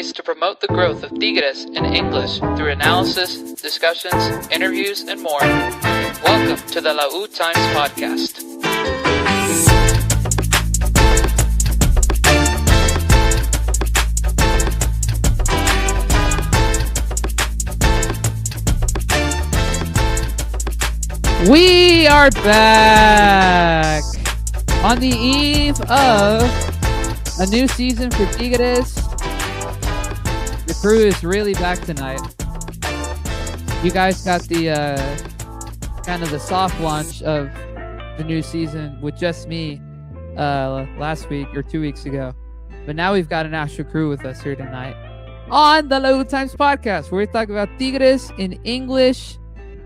place to promote the growth of Tigres in English through analysis, discussions, interviews, and more. Welcome to the Lautimes podcast. We are back on the eve of a new season for Tigres. The crew is really back tonight. You guys got the kind of the soft launch of the new season with just me last week or 2 weeks ago. But now we've got an actual crew with us here tonight on the Lautimes podcast, where we talk about Tigres in English.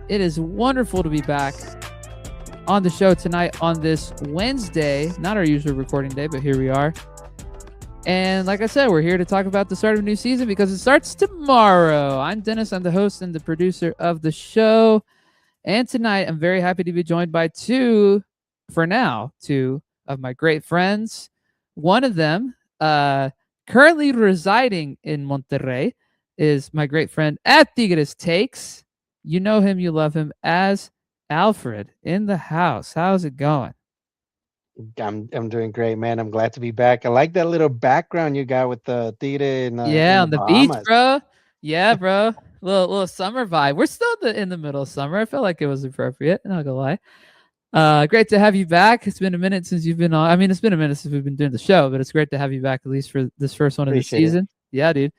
It is wonderful to be back on the show tonight on this Wednesday, not our usual recording day, but here we are. And like I said, we're here to talk about the start of a new season because it starts tomorrow. I'm Dennis. I'm the host and the producer of the show. And tonight, I'm very happy to be joined by two of my great friends. One of them, currently residing in Monterrey, is my great friend at Tigres Takes. You know him, you love him as Alfred in the house. How's it going? I'm doing great, man. I'm glad to be back. I like that little background you got with the Tigre in Yeah, the on the beach, Bahamas. bro. Yeah, bro. Little summer vibe. We're still in the middle of summer. I felt like it was appropriate. Not gonna lie. Great to have you back. It's been a minute since you've been on. I mean, it's been a minute since we've been doing the show, but it's great to have you back at least for this first one of the Appreciate it. season. Yeah, dude.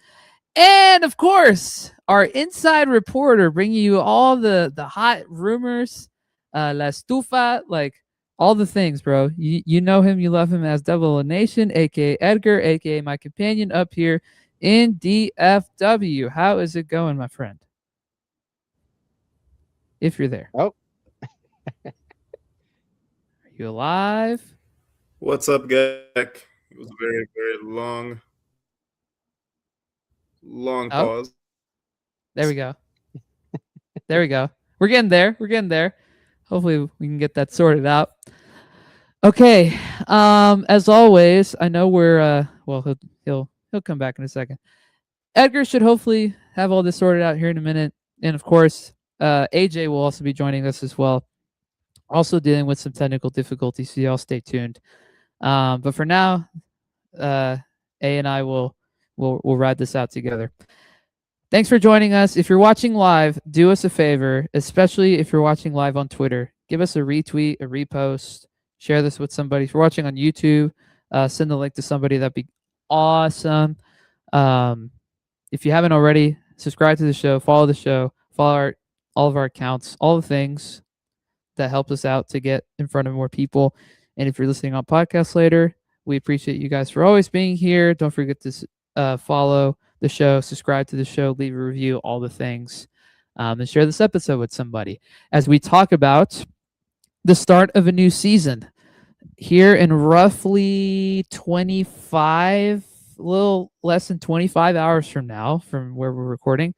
And of course, our inside reporter bringing you all the hot rumors, La Estufa, like all the things, bro. You know him, you love him as Devil of Nation, aka Edgar, aka my companion up here in DFW. How is it going, my friend? If you're there. Oh. Are you alive? What's up, Gek? It was a very, very long pause. There we go. There we go. We're getting there. Hopefully we can get that sorted out. Okay. As always, I know we're he'll come back in a second. Edgar should hopefully have all this sorted out here in a minute. And of course, AJ will also be joining us as well. Also dealing with some technical difficulties, so y'all stay tuned. But for now, A and I will ride this out together. Thanks for joining us. If you're watching live, do us a favor, especially if you're watching live on Twitter. Give us a retweet, a repost, share this with somebody. If you're watching on YouTube, send the link to somebody. That'd be awesome. If you haven't already, subscribe to the show, follow the show, follow all of our accounts, all the things that help us out to get in front of more people. And if you're listening on podcast later, we appreciate you guys for always being here. Don't forget to follow the show, subscribe to the show, leave a review, all the things, and share this episode with somebody as we talk about the start of a new season here in roughly 25, a little less than 25 hours from now, from where we're recording.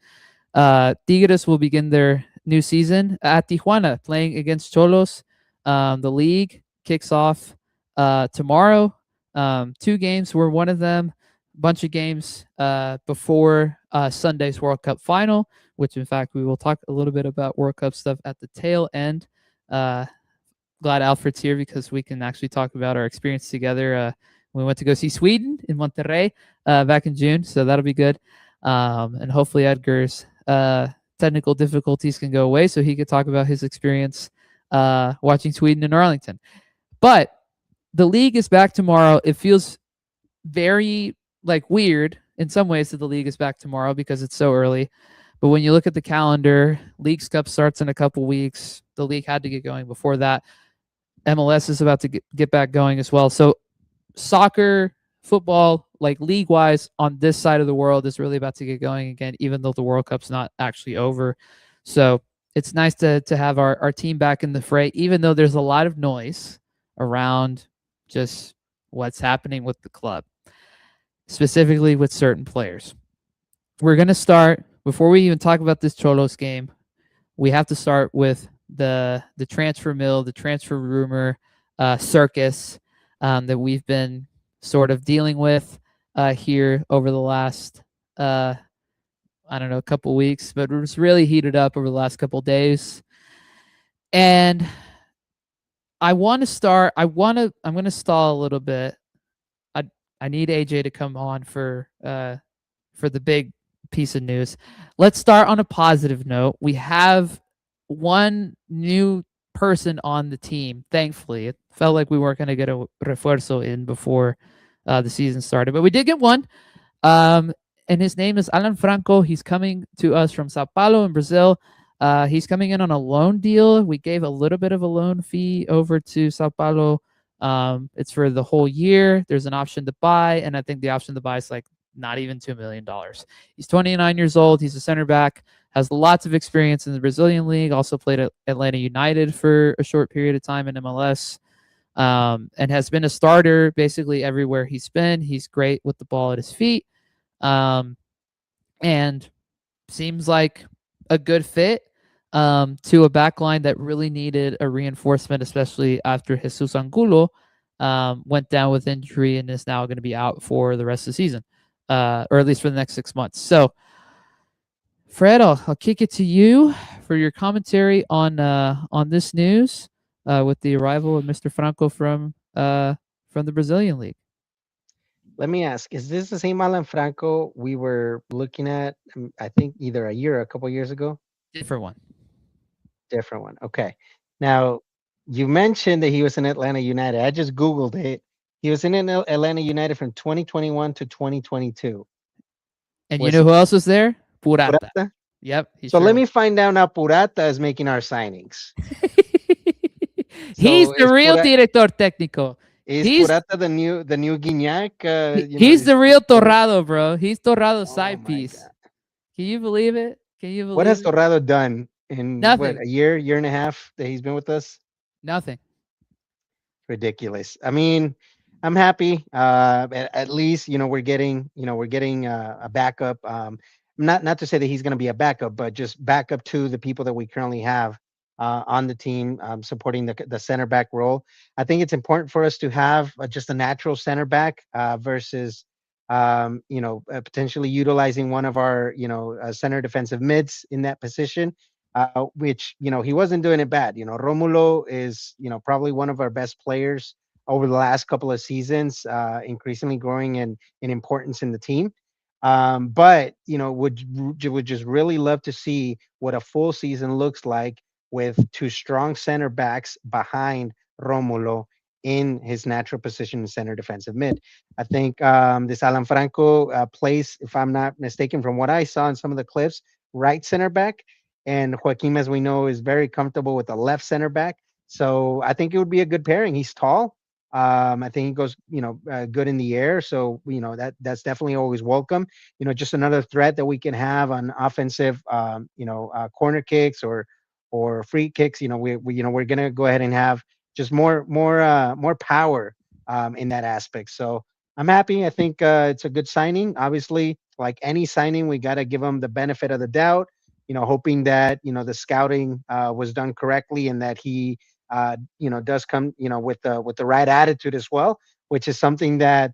Tigres will begin their new season at Tijuana, playing against Xolos. The league kicks off tomorrow. 2 games were one of them. Bunch of games before Sunday's World Cup final, which in fact we will talk a little bit about World Cup stuff at the tail end. Glad Alfred's here because we can actually talk about our experience together. We went to go see Sweden in Monterrey back in June, so that'll be good. And hopefully Edgar's technical difficulties can go away so he could talk about his experience watching Sweden in Arlington. But the league is back tomorrow. It feels very weird in some ways that the league is back tomorrow because it's so early. But when you look at the calendar, Leagues Cup starts in a couple weeks. The league had to get going before that. MLS is about to get back going as well. So soccer, football, league-wise on this side of the world is really about to get going again, even though the World Cup's not actually over. So it's nice to have our team back in the fray, even though there's a lot of noise around just what's happening with the club, specifically with certain players. We're going to start, before we even talk about this Xolos game, we have to start with the transfer mill, the transfer rumor circus that we've been sort of dealing with here over the last I don't know, a couple weeks, but it was really heated up over the last couple days. And I'm going to stall a little bit. I need AJ to come on for the big piece of news. Let's start on a positive note. We have one new person on the team. Thankfully, it felt like we weren't going to get a refuerzo in before the season started, but we did get one. And his name is Alan Franco. He's coming to us from Sao Paulo in Brazil. He's coming in on a loan deal. We gave a little bit of a loan fee over to Sao Paulo. It's for the whole year. There's an option to buy, and I think the option to buy is like not even $2 million. He's 29 years old. He's a center back, has lots of experience in the Brazilian league, also played at Atlanta United for a short period of time in MLS, and has been a starter basically everywhere he's been. He's great with the ball at his feet, and seems like a good fit to a backline that really needed a reinforcement, especially after Jesus Angulo went down with injury and is now going to be out for the rest of the season, or at least for the next 6 months. So, Fred, I'll kick it to you for your commentary on this news with the arrival of Mr. Franco from the Brazilian league. Let me ask, is this the same Alan Franco we were looking at, I think either a year or a couple years ago? Different one. Different one. Okay. Now, you mentioned that he was in Atlanta United. I just Googled it. He was in Atlanta United from 2021 to 2022. And you know who else was there? Purata. Purata? Yep. So let me find out now. Purata is making our signings. He's So the real director técnico. Is Purata the new Guignac? He's the real Torrado, bro. He's Torrado's side my piece. God. Can you believe it? Can you believe What has it? Torrado done in Nothing. a year and a half that he's been with us? Nothing. Ridiculous. I mean, I'm happy. At least we're getting a backup. Not to say that he's going to be a backup, but just backup to the people that we currently have on the team supporting the center back role. I think it's important for us to have just a natural center back versus potentially utilizing one of our center defensive mids in that position. Which he wasn't doing it bad. Romulo is probably one of our best players over the last couple of seasons, increasingly growing in importance in the team. But would just really love to see what a full season looks like with two strong center backs behind Romulo in his natural position in center defensive mid. I think this Alan Franco plays, if I'm not mistaken, from what I saw in some of the clips, right center back. And Joaquim, as we know, is very comfortable with the left center back. So I think it would be a good pairing. He's tall. I think he goes, good in the air. So, that's definitely always welcome. Just another threat that we can have on offensive, corner kicks or free kicks. We're going to go ahead and have just more power in that aspect. So I'm happy. I think it's a good signing. Obviously, like any signing, we got to give them the benefit of the doubt. Hoping that the scouting was done correctly and that he does come with the right attitude as well, which is something that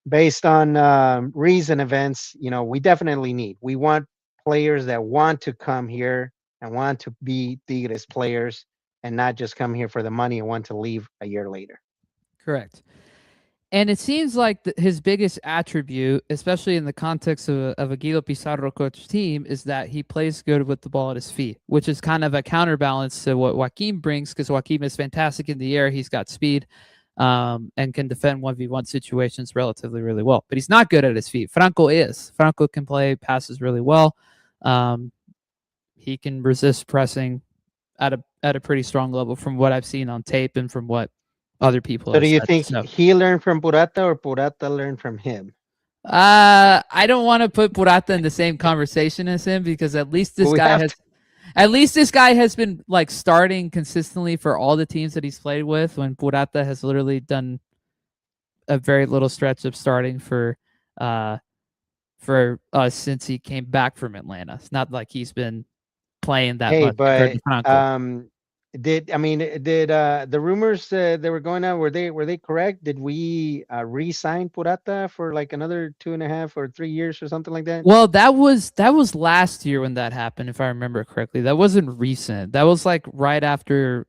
based on recent events we definitely need. We want players that want to come here and want to be Tigres players and not just come here for the money and want to leave a year later. Correct. And it seems like his biggest attribute, especially in the context of a Guido Pizarro coach team, is that he plays good with the ball at his feet, which is kind of a counterbalance to what Joaquim brings, because Joaquim is fantastic in the air. He's got speed and can defend 1v1 situations relatively really well. But he's not good at his feet. Franco is. Franco can play passes really well. He can resist pressing at a pretty strong level from what I've seen on tape and from what other people. So do you think he learned from Purata or Purata learned from him? I don't want to put Purata in the same conversation as him, because at least this guy has been like starting consistently for all the teams that he's played with, when Purata has literally done a very little stretch of starting for us since he came back from Atlanta. It's not like he's been playing that much. But Did I mean did the rumors that were going on, were they correct? Did we re-sign Purata for like another 2.5 or 3 years or something like that? Well, that was last year when that happened, if I remember correctly. That wasn't recent. That was like right after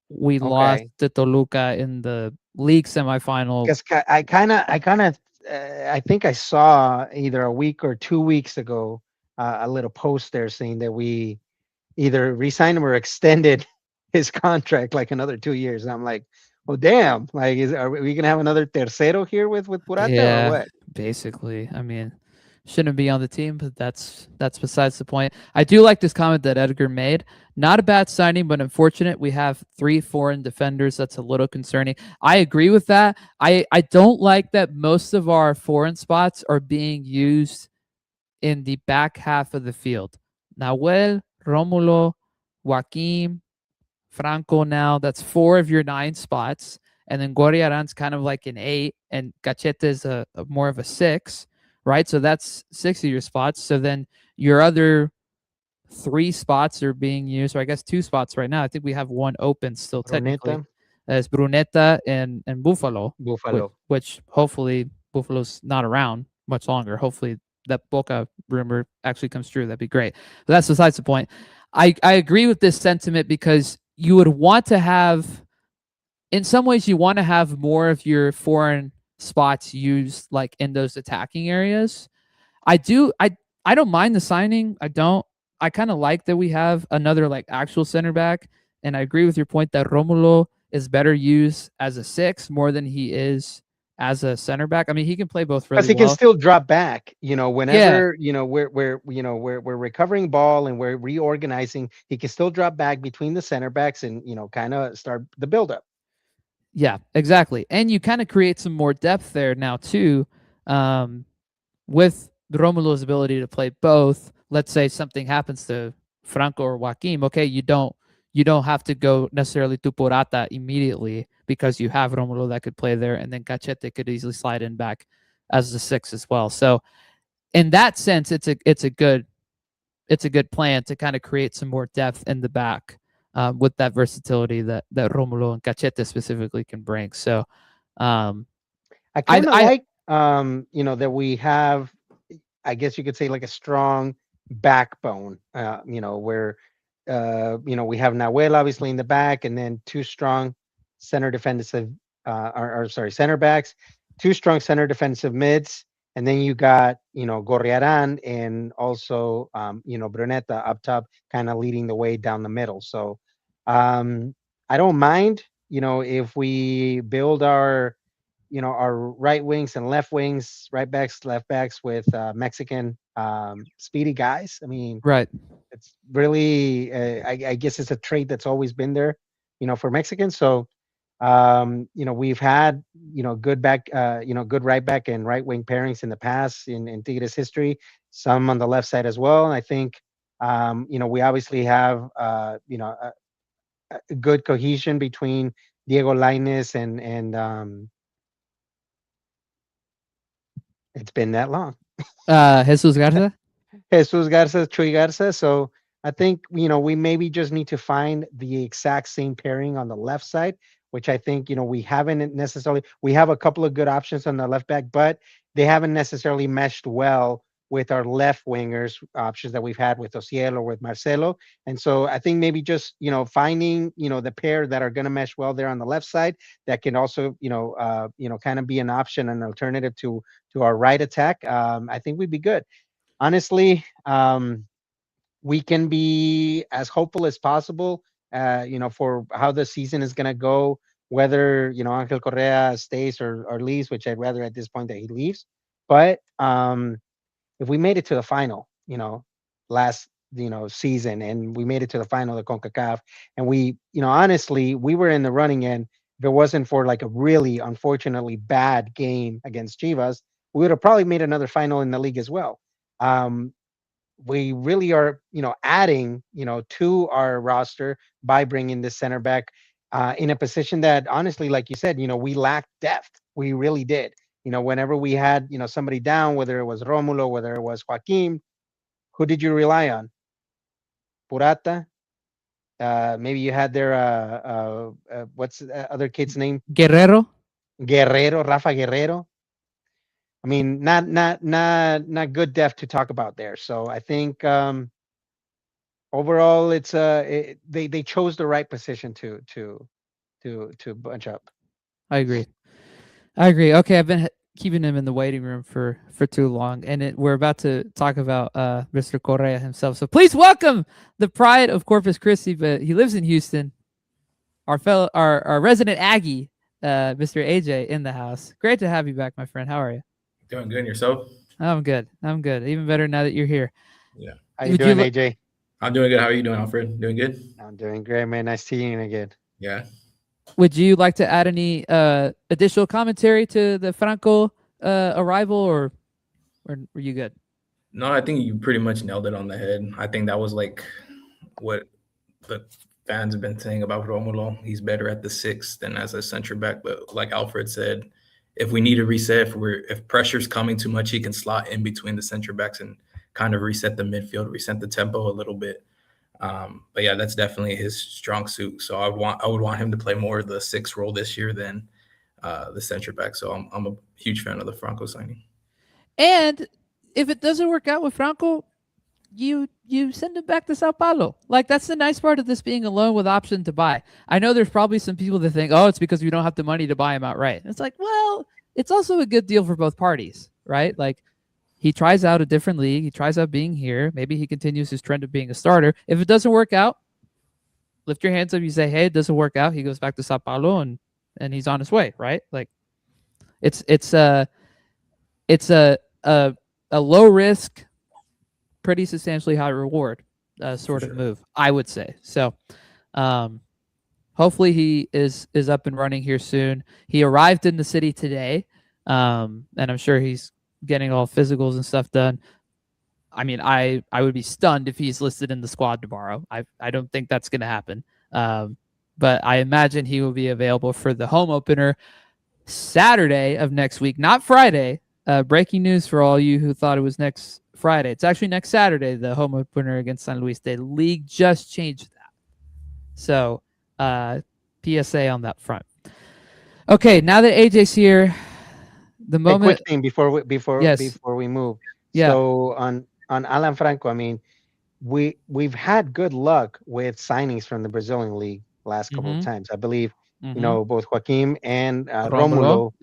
we lost Okay, to Toluca in the league semifinal. because I kind of I think I saw either a week or 2 weeks ago a little post there saying that we either re-signed him or extended his contract like another 2 years. And I'm like, well, damn, like are we gonna have another tercero here with Purata or Yeah, what? basically. I mean, shouldn't be on the team, but that's besides the point. I do like this comment that Edgar made. Not a bad signing, but unfortunate. We have three foreign defenders. That's a little concerning. I agree with that. I don't like that most of our foreign spots are being used in the back half of the field. Nahuel, Romulo, Joaquim, Franco now. That's four of your nine spots. And then Gorriaran's kind of like an eight, and Cachete is a more of a six, right? So that's six of your spots. So then your other three spots are being used, or I guess two spots right now. I think we have one open still technically. Bruneta, As Brunetta and Buffalo, Buffalo. which hopefully Buffalo's not around much longer. Hopefully that Boca rumor actually comes true. That'd be great. But that's besides the point. I agree with this sentiment because you would want to have, in some ways, you want to have more of your foreign spots used like in those attacking areas. I do. I don't mind the signing. I don't. I kind of like that we have another like actual center back, and I agree with your point that Romulo is better used as a six more than he is as a center back. I mean, he can play both Because really he can well. still drop back, Yeah, whenever, we're recovering ball and we're reorganizing, he can still drop back between the center backs and, kind of start the buildup. yeah, exactly. And you kind of create some more depth there now too, um, with Romulo's ability to play both. Let's say something happens to Franco or Joaquim. Okay, you don't have to go necessarily to Porata immediately because you have Romulo that could play there, and then Cachete could easily slide in back as the six as well. So in that sense, it's a good plan to kind of create some more depth in the back, with that versatility that Romulo and Cachete specifically can bring. So um, I I kind of I like, that we have, I guess you could say, like a strong backbone, where, we have Nahuel obviously in the back, and then two strong center defensive, or sorry, center backs, two strong center defensive mids, and then you got, Gorriaran and also, Bruneta up top, kind of leading the way down the middle. So, um, I don't mind, if we build our right wings and left wings, right backs, left backs with Mexican speedy guys. I mean, right. it's really, I guess it's a trait that's always been there, for Mexicans. So, we've had, good back, good right back and right wing pairings in the past in Tigres history, some on the left side as well. And I think, we obviously have, a good cohesion between Diego Lainez and it's been that long. Jesus Garza. Jesus Garza, Chuy Garza. So I think, we maybe just need to find the exact same pairing on the left side, which I think, we haven't necessarily, we have a couple of good options on the left back, but they haven't necessarily meshed well with our left wingers options that we've had with Ociel or with Marcelo. And so I think maybe just, finding, the pair that are going to mesh well there on the left side that can also, kind of be an option, an alternative to our right attack. I think we'd be good. Honestly, we can be as hopeful as possible, for how the season is going to go, whether, Angel Correa stays or leaves, which I'd rather at this point that he leaves. But if we made it to the final, last, season, and we made it to the final of the CONCACAF, and we, honestly, we were in the running, and if it wasn't for like a really unfortunately bad game against Chivas, we would have probably made another final in the league as well. Um, we really are, adding, to our roster by bringing this center back in a position that, honestly, like you said, we lacked depth. We really did. Whenever we had, somebody down, whether it was Romulo, whether it was Joaquim, who did you rely on? Purata Maybe you had their what's the other kid's name? Guerrero. Guerrero, Rafa Guerrero. I mean, not good depth to talk about there. So I think overall, they chose the right position to bunch up. I agree. I agree. Okay, I've been keeping him in the waiting room for too long, and we're about to talk about Mr. Correa himself. So please welcome the pride of Corpus Christi, but he lives in Houston. Our resident Aggie, Mr. AJ, in the house. Great to have you back, my friend. How are you? Doing good, and yourself? I'm good. I'm good. Even better now that you're here. Yeah. How you Would doing, you AJ? I'm doing good. How are you doing, Alfred? Doing good? I'm doing great, man. Nice seeing you again. Yeah. Would you like to add any additional commentary to the Franco arrival, or were you good? No, I think you pretty much nailed it on the head. I think that was like what the fans have been saying about Romulo. He's better at the 6 than as a center back. But like Alfred said, if we need a reset, if pressure's coming too much, he can slot in between the center backs and kind of reset the midfield, reset the tempo a little bit. But yeah, that's definitely his strong suit. So I would want him to play more of the 6 role this year than the center back. So I'm a huge fan of the Franco signing. And if it doesn't work out with Franco, you send him back to Sao Paulo. Like, that's the nice part of this being a loan with option to buy. I know there's probably some people that think, oh, it's because we don't have the money to buy him outright. It's like, well, it's also a good deal for both parties, right? Like, he tries out a different league. He tries out being here. Maybe he continues his trend of being a starter. If it doesn't work out, lift your hands up. You say, hey, it doesn't work out. He goes back to Sao Paulo and he's on his way, right? Like, it's a low risk, pretty substantially high reward sort of move, I would say. So hopefully he is up and running here soon. He arrived in the city today, and I'm sure he's getting all physicals and stuff done. I mean, I would be stunned if he's listed in the squad tomorrow. I don't think that's going to happen. But I imagine he will be available for the home opener Saturday of next week, not Friday. Breaking news for all you who thought it was next Friday. It's actually next Saturday, the home opener against San Luis. The league just changed that. So, PSA on that front. Okay, now that AJ's here, the moment. Hey, quick thing before we move. Yeah. So on Alan Franco, I mean, we've had good luck with signings from the Brazilian league last couple of times. I believe you know both Joaquim and Romulo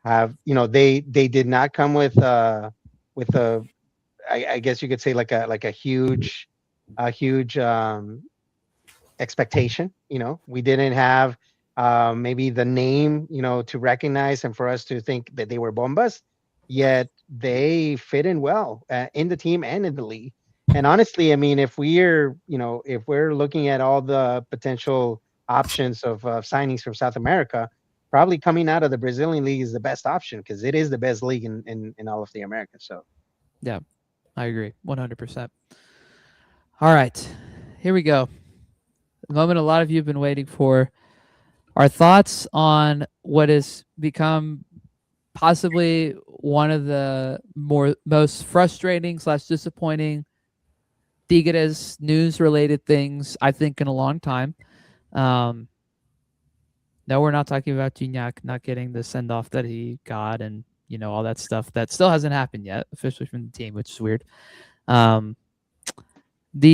have, you know, they did not come with a I guess you could say like a huge expectation. You know, we didn't have maybe the name, you know, to recognize and for us to think that they were bombas, yet they fit in well in the team and in the league. And honestly, I mean, if we're looking at all the potential options of signings from South America, probably coming out of the Brazilian league is the best option because it is the best league in all of the Americas. So yeah, I agree 100%. All right, here we go. The moment a lot of you have been waiting for. Our thoughts on what has become possibly one of the most frustrating / disappointing Tigres news-related things, I think, in a long time. No, we're not talking about Gignac not getting the send-off that he got and, you know, all that stuff that still hasn't happened yet, officially from the team, which is weird. The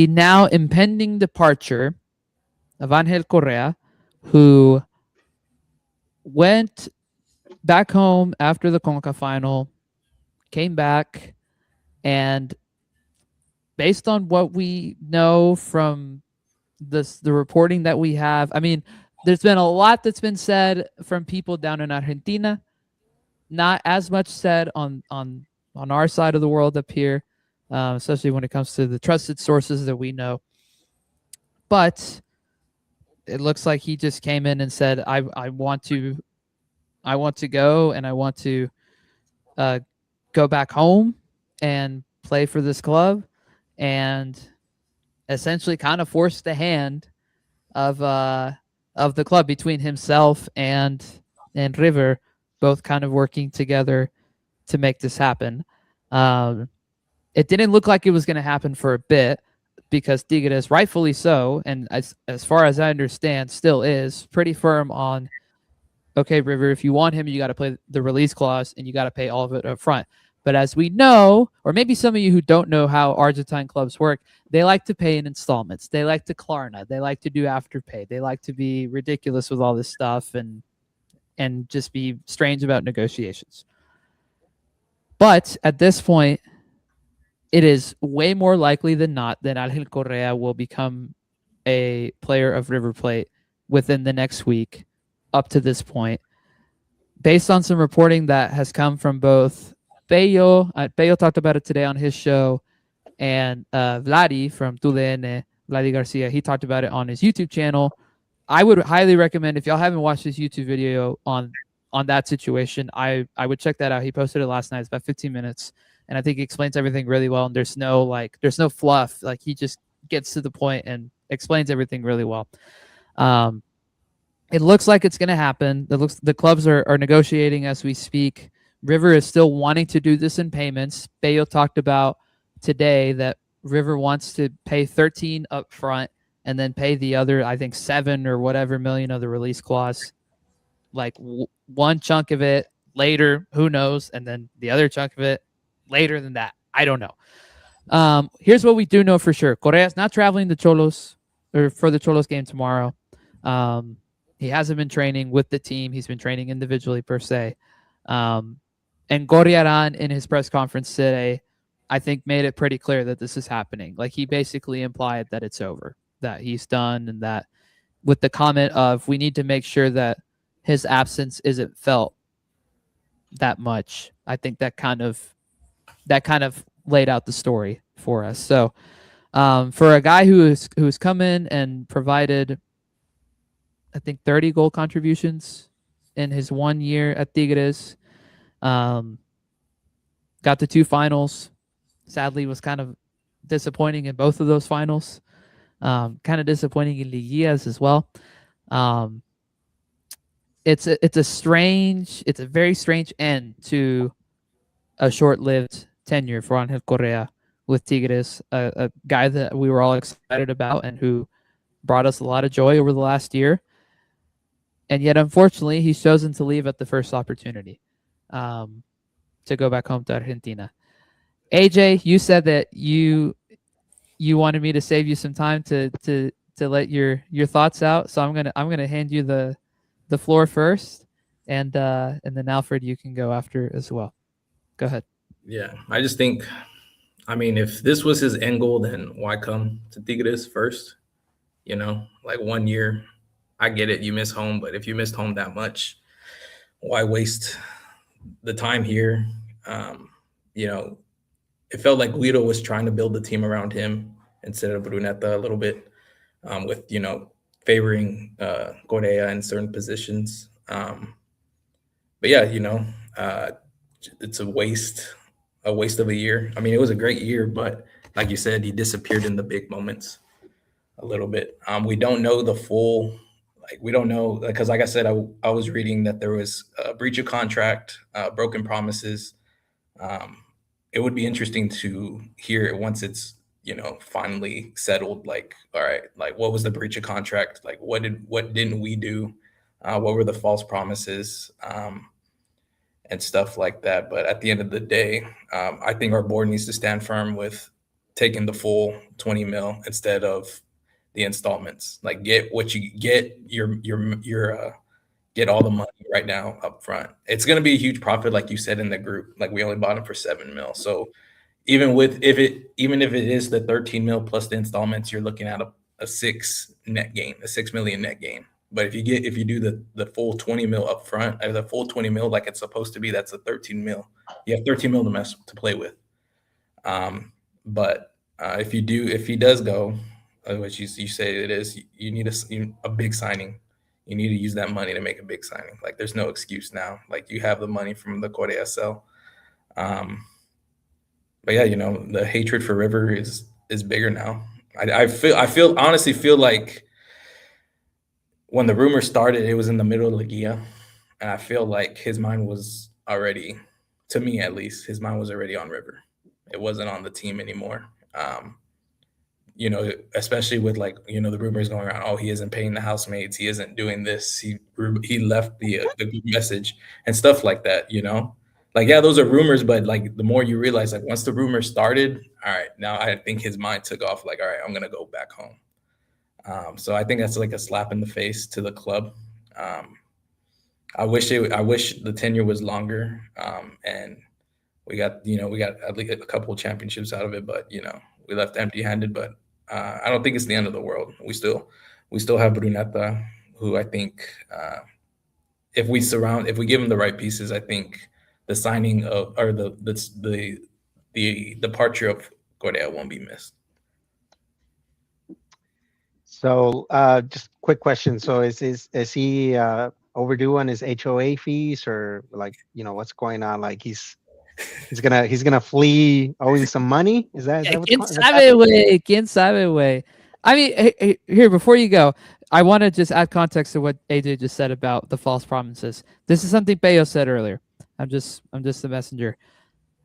now impending departure of Angel Correa, who went back home after the Conca final, came back, and based on what we know from the reporting that we have, I mean, there's been a lot that's been said from people down in Argentina, not as much said on our side of the world up here, especially when it comes to the trusted sources that we know. But it looks like he just came in and said, I want to go, and I want to go back home and play for this club, and essentially kind of forced the hand of the club between himself and River, both kind of working together to make this happen. It didn't look like it was going to happen for a bit, because Tigres, rightfully so, and as far as I understand, still is pretty firm on, okay, River, if you want him, you got to play the release clause and you got to pay all of it up front. But as we know, or maybe some of you who don't know how Argentine clubs work, they like to pay in installments. They like to Klarna. They like to do afterpay. They like to be ridiculous with all this stuff and just be strange about negotiations. But at this point, it is way more likely than not that Angel Correa will become a player of River Plate within the next week up to this point. Based on some reporting that has come from both Pello talked about it today on his show, and Vladi from TUDN, Vladi Garcia, he talked about it on his YouTube channel. I would highly recommend, if y'all haven't watched his YouTube video on that situation, I would check that out. He posted it last night. It's about 15 minutes. And I think he explains everything really well. And there's no fluff. Like, he just gets to the point and explains everything really well. It looks like it's going to happen. The clubs are negotiating as we speak. River is still wanting to do this in payments. Bayo talked about today that River wants to pay 13 up front and then pay the other, I think, 7 or whatever million of the release clause. Like one chunk of it later, who knows, and then the other chunk of it later than that. I don't know. Here's what we do know for sure. Correa's not traveling to Xolos or for the Xolos game tomorrow. He hasn't been training with the team. He's been training individually per se. And Gorriarán in his press conference today, I think, made it pretty clear that this is happening. Like, he basically implied that it's over, that he's done, and that with the comment of, we need to make sure that his absence isn't felt that much. I think that kind of laid out the story for us. So for a guy who's come in and provided, I think, 30 goal contributions in his 1 year at Tigres, got the 2 finals, sadly was kind of disappointing in both of those finals, kind of disappointing in Liguillas as well. It's a very strange end to a short-lived tenure for Angel Correa with Tigres, a guy that we were all excited about and who brought us a lot of joy over the last year. And yet, unfortunately, he's chosen to leave at the first opportunity to go back home to Argentina. AJ, you said that you wanted me to save you some time to let your thoughts out, so I'm gonna hand you the floor first, and then Alfred, you can go after as well. Go ahead. Yeah, I just think, I mean, if this was his end goal, then why come to Tigres first? You know, like 1 year, I get it, you miss home, but if you missed home that much, why waste the time here? You know, it felt like Guido was trying to build the team around him instead of Bruneta a little bit, with, you know, favoring Correa in certain positions. But yeah, you know, it's a waste of a year. I mean, it was a great year, but like you said, he disappeared in the big moments a little bit. We don't know the full, like, we don't know, because like I said, I was reading that there was a breach of contract, broken promises. It would be interesting to hear it once it's, you know, finally settled. Like, all right, like, what was the breach of contract? Like, what didn't we do? What were the false promises? And stuff like that. But at the end of the day, I think our board needs to stand firm with taking the full 20 mil instead of the installments. Like, get what you get, get all the money right now up front. It's going to be a huge profit, like you said in the group. Like, we only bought him for 7 mil. So even if it is the 13 mil plus the installments, you're looking at a 6 million net gain. But if you do the full 20 mil up front, or the full 20 mil like it's supposed to be, that's a 13 mil. You have 13 mil to play with. But if he does go, which you say it is, you need a big signing. You need to use that money to make a big signing. Like, there's no excuse now. Like, you have the money from the Correa sell. But yeah, you know, the hatred for River is bigger now. I honestly feel like when the rumor started, it was in the middle of Liguilla, and I feel like his mind was already, to me at least, his mind was already on River. It wasn't on the team anymore. you know, especially with like, you know, the rumors going around, oh, he isn't paying the housemates, he isn't doing this, he left the group message and stuff like that, you know. Like, yeah, those are rumors, but like the more you realize, like once the rumors started, all right, now I think his mind took off. Like, all right, I'm gonna go back home. So I think that's like a slap in the face to the club. Um, I wish the tenure was longer, and we got at least a couple of championships out of it, but you know, we left empty-handed. But I don't think it's the end of the world. We still have Brunetta, who I think if we give him the right pieces, I think the signing of or the departure of Correa won't be missed. So, just quick question. So, is he overdue on his HOA fees, or like, what's going on? Like he's gonna flee owing some money. Is that ¿Quién what's sabe, happening? güey? ¿Quién sabe, güey? I mean, here, before you go, I want to just add context to what AJ just said about the false promises. This is something Bayo said earlier. I'm just the messenger.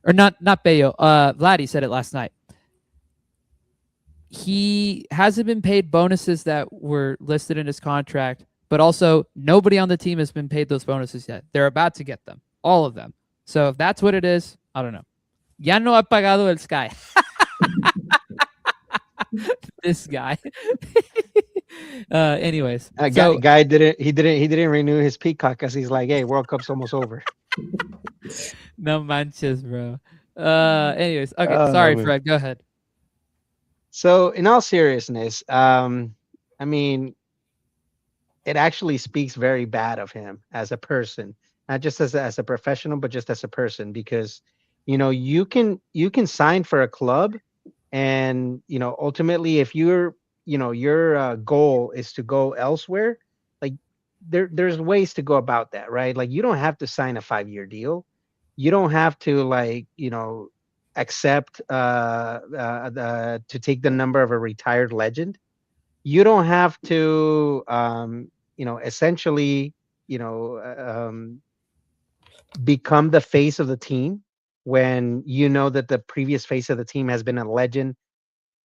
Or not Bayo. Vladdy said it last night. He hasn't been paid bonuses that were listed in his contract, but also nobody on the team has been paid those bonuses yet. They're about to get them, all of them. So if that's what it is, I don't know. Ya no ha pagado el Sky. This guy. Anyways, so Guy didn't renew his Peacock because he's like, hey, World Cup's almost over. no manches, bro. Anyways, okay. Oh, Sorry, man. Fred. Go ahead. So, in all seriousness, I mean, it actually speaks very bad of him as a person, not just as a professional, but just as a person, because you can sign for a club, and ultimately, if your goal is to go elsewhere, like there's ways to go about that, right? Like you don't have to sign a 5-year deal. You don't have to like accept to take the number of a retired legend. You don't have to essentially you know become the face of the team when you know that the previous face of the team has been a legend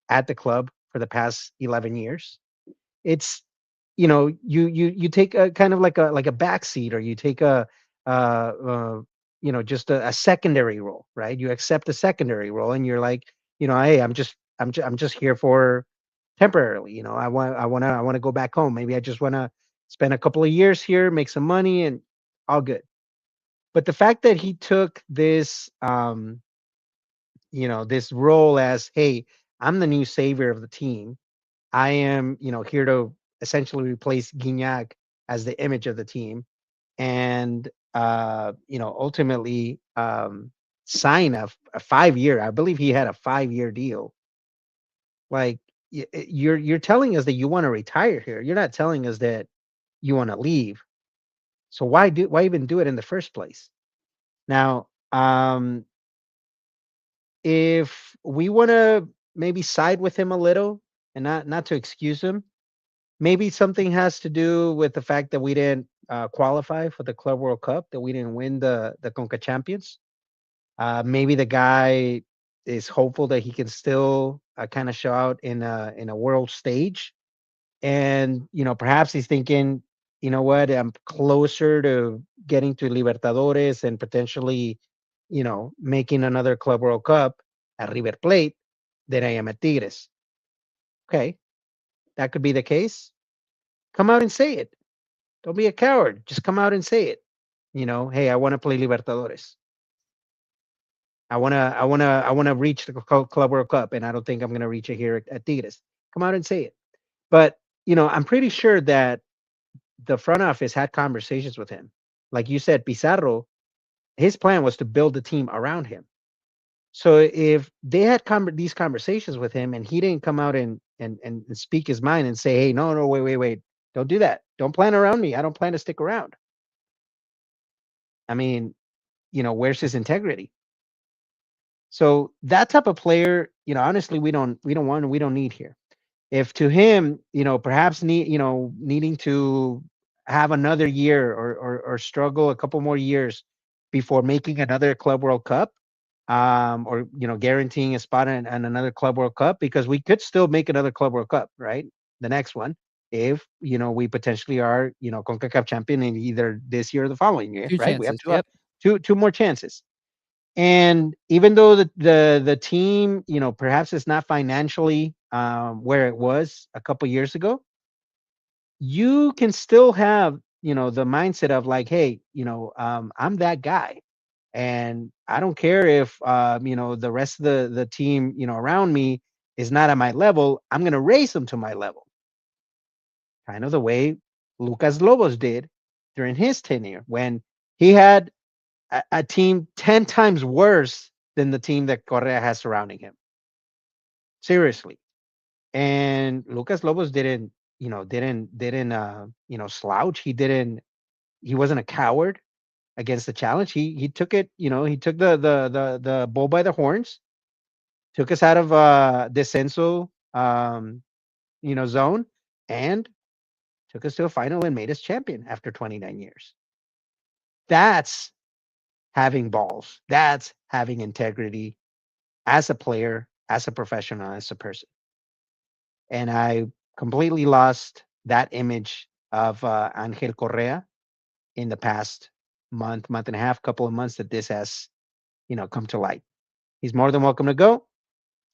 at the club for the past 11 years. It's you take a kind of like a backseat, or you take a just a secondary role, right? You accept a secondary role, and you're like, hey, I'm just here for temporarily. I want to go back home. Maybe I just want to spend a couple of years here, make some money, and all good. But the fact that he took this this role as, hey, I'm the new savior of the team. I am, here to essentially replace Guignac as the image of the team, and ultimately sign a 5-year. I believe he had a 5-year deal. Like you're telling us that you want to retire here. You're not telling us that you want to leave. So why even do it in the first place? Now, if we want to maybe side with him a little, and not to excuse him, maybe something has to do with the fact that we didn't qualify for the Club World Cup, that we didn't win the Conca Champions. Maybe the guy is hopeful that he can still kind of show out in a world stage, and perhaps he's thinking, what, I'm closer to getting to Libertadores and potentially, making another Club World Cup at River Plate than I am at Tigres. Okay, that could be the case. Come out and say it. Don't be a coward. Just come out and say it. Hey, I want to play Libertadores. I want to reach the Club World Cup, and I don't think I'm going to reach it here at Tigres. Come out and say it. But I'm pretty sure that the front office had conversations with him. Like you said, Pizarro, his plan was to build the team around him. So if they had these conversations with him, and he didn't come out and speak his mind and say, hey, no, wait, don't do that. Don't plan around me. I don't plan to stick around. I mean, where's his integrity? So that type of player, honestly, we don't want, we don't need here. If to him, perhaps needing to have another year, or struggle a couple more years before making another Club World Cup, or guaranteeing a spot in another Club World Cup, because we could still make another Club World Cup, right? The next one, if we potentially are CONCACAF champion in either this year or the following year, 2 right? We have chances. Yep. two more chances. And even though the team, perhaps it's not financially where it was a couple years ago, you can still have the mindset of like, hey, I'm that guy, and I don't care if the rest of the team around me is not at my level. I'm going to raise them to my level, kind of the way Lucas Lobos did during his tenure, when he had a team 10 times worse than the team that Correa has surrounding him. Seriously. And Lucas Lobos didn't slouch. He wasn't a coward against the challenge. He took it, he took the bull by the horns, took us out of descenso zone, and took us to a final and made us champion after 29 years. That's having balls. That's having integrity as a player, as a professional, as a person. And I completely lost that image of Angel Correa in the past month and a half, couple of months that this has, come to light. He's more than welcome to go.